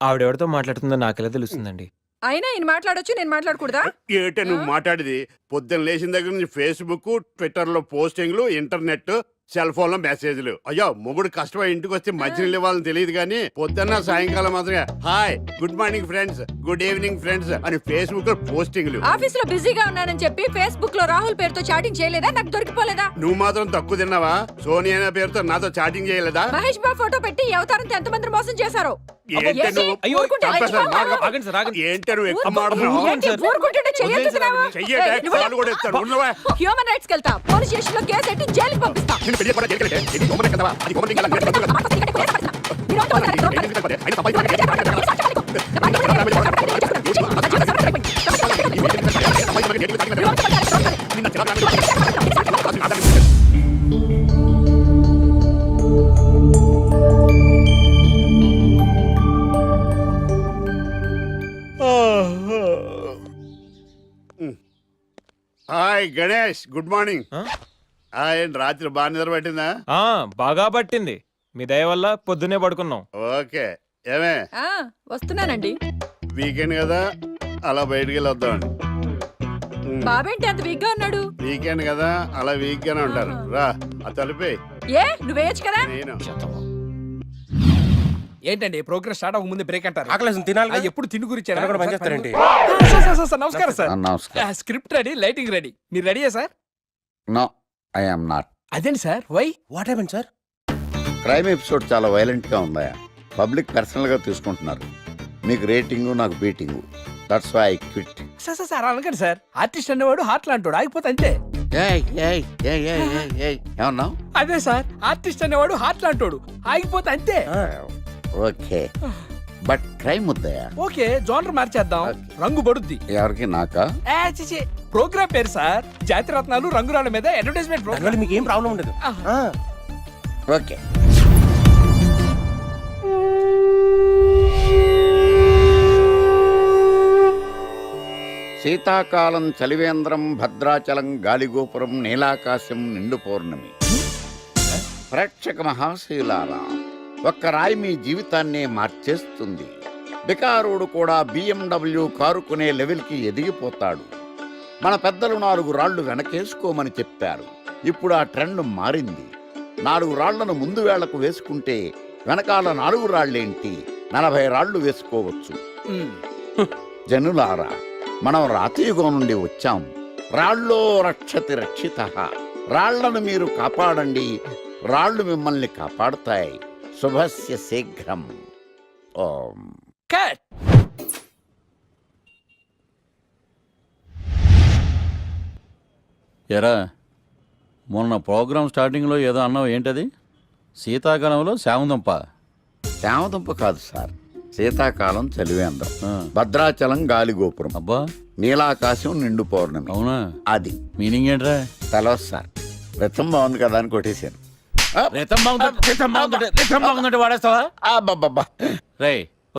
ఆవిడెవరితో మాట్లాడుతుందో నాకెలా తెలుస్తుందండి? అయినా ఈయన మాట్లాడొచ్చు, నేను మాట్లాడకూడదా? ఏటే నువ్వు మాట్లాడేది? పొద్దున్న లేచిన దగ్గర నుంచి ఫేస్బుక్, ట్విట్టర్ లో పోస్టింగ్లు, ఇంటర్నెట్, సెల్ ఫోన్ లో మెసేజ్లు. అయ్యో, మొగుడు కష్టమై ఇంటికి వస్తే మంచినీళ్ళు ఇవ్వాలని తెలియదు కానీ పొద్దున్న సాయంకాలం మాత్రమే hi, good morning friends, good evening friends అని ఫేస్బుక్ లో పోస్టింగ్లు. ఆఫీస్ లో బిజీగా ఉన్నానని చెప్పి ఫేస్బుక్ లో రాహుల్ పేరుతో చాటింగ్ చేయలేదా? నాకు దొరికిపోలేదా? నువ్వు మాత్రం తక్కువ తిన్నావా? సోనియా అనే పేరుతో నాతో చాటింగ్ చేయలేదా? మహేష్ బాబు ఫోటో పెట్టి ఈ అవతారంతో ఎంతమంది మోసం చేశారు? ఏంటే నువ్వు? అయ్యో, చంపేస్తాను. ఆగండి సార్, ఆగండి. ఏంటే నువ్వు ఎక్కువ మాట్లాడుతున్నావు? చెయ్యటే కాలు కూడా ఎత్తాడు. ఉన్నవా? హ్యూమన్ రైట్స్ వెళ్తా, పోలీస్ స్టేషన్ లో కేసు పెట్టి జైలుకి పంపిస్తా. నిన్ను పెళ్లి కూడా జైలుకి వెళ్ళే. ఇది హోంవర్క్ కదవా? అది హోంవర్క్ ఇంకా లేదు. Hi Ganesh, good morning. రాత్రి బాగా నిద్ర పట్టిందా? బాగా పట్టింది. మీ దయ వల్ల పొద్దునే పడుకున్నాం. ఓకే. ఏమే వస్తున్నానండి. వీకెండ్ కదా, అలా బయటికి వెళ్ళి వద్దామండి. బాబేంటి అంత వీక్ గా ఉన్నాడు? వీకెండ్ కదా, అలా వీక్ గానే ఉంటారు. రా, ఆ తలిపే. నువ్వేయచ్చు కదా. నేను ఏంటండి ప్రోగ్రెస్ స్టార్ట్ అవ్వక ముందే బ్రేక్ అంటారు? ఆకలేసం తినాలి. ఎప్పుడు తిండి గురించి పనిచేస్తారండి. నమస్కారం సార్. నమస్కారం. Script ready, lighting ready. మీరు రెడీయా sir? No, I am not. అదేంటి sir? Why? What happened sir? Crime episode చాలా వైలెంట్ గా ఉందా? పబ్లిక్ పర్సనల్ గా తీసుకుంటున్నారు. మీకు రేటింగ్, నాకు beating. That's why I quit. Sir అనకండి సార్. ఆర్టిస్ట్ అనేవాడు హార్ట్ లాంటోడు, ఆగిపోతే అంతే. ఏమన్నావు? అదే సార్, ఆర్టిస్ట్ అనేవాడు హార్ట్ లాంటోడు, ఆగిపోతే అంతే. ఓకే, బట్ క్రైమ్ వద్దయా? ఓకే, జోనర్ మార్చేద్దాం. రంగు పడుద్ది. ఎవరికి? నాకా? ప్రోగ్రామ్ పేరు సార్ జాతిరత్నాలు రంగురాళ్ళ మీద అడ్వర్టైజ్మెంట్ ప్రోగ్రామ్. మీకు ఏం ప్రాబ్లం ఉండదు. ఓకే. శీతాకాలం చలివేంద్రం, భద్రాచలం గాలిగోపురం, నీలాకాశం, నిండు పౌర్ణమి. ప్రేక్షక మహాశీలారా, ఒక్క రాయి మీ జీవితాన్నే మార్చేస్తుంది. బికారోడు కూడా BMW కారు కొనే లెవెల్కి ఎదిగిపోతాడు. మన పెద్దలు 4 రాళ్లు వెనకేసుకోమని చెప్పారు. ఇప్పుడు ఆ ట్రెండ్ మారింది. 4 రాళ్లను ముందు వేళ్లకు వేసుకుంటే వెనకాల 4 రాళ్లేంటి 40 రాళ్లు వేసుకోవచ్చు. జనులారా, మనం రాతయుగం నుండి వచ్చాం. రాళ్ళో రక్షతి రక్షిత. రాళ్లను మీరు కాపాడండి, రాళ్లు మిమ్మల్ని కాపాడుతాయి. శుభస్య శీఘ్రం. ఓం. కట్. ఎరా, మొన్న ప్రోగ్రామ్ స్టార్టింగ్లో ఏదో అన్నావు, ఏంటది? శీతాకాలంలో శామదుంప. శామదుంప కాదు సార్, శీతాకాలం చలివేంద్రం, భద్రాచలం గాలిగోపురం, అబ్బా నీలాకాశం, నిండు పౌర్ణమి. అవునా? అది మీనింగ్ ఏంట్రా? తెలవదు సార్. రతం బాగుంది కదా అని కొట్టేశాను. రితం బాగుందంటే వాడేస్తావా? రేయ్,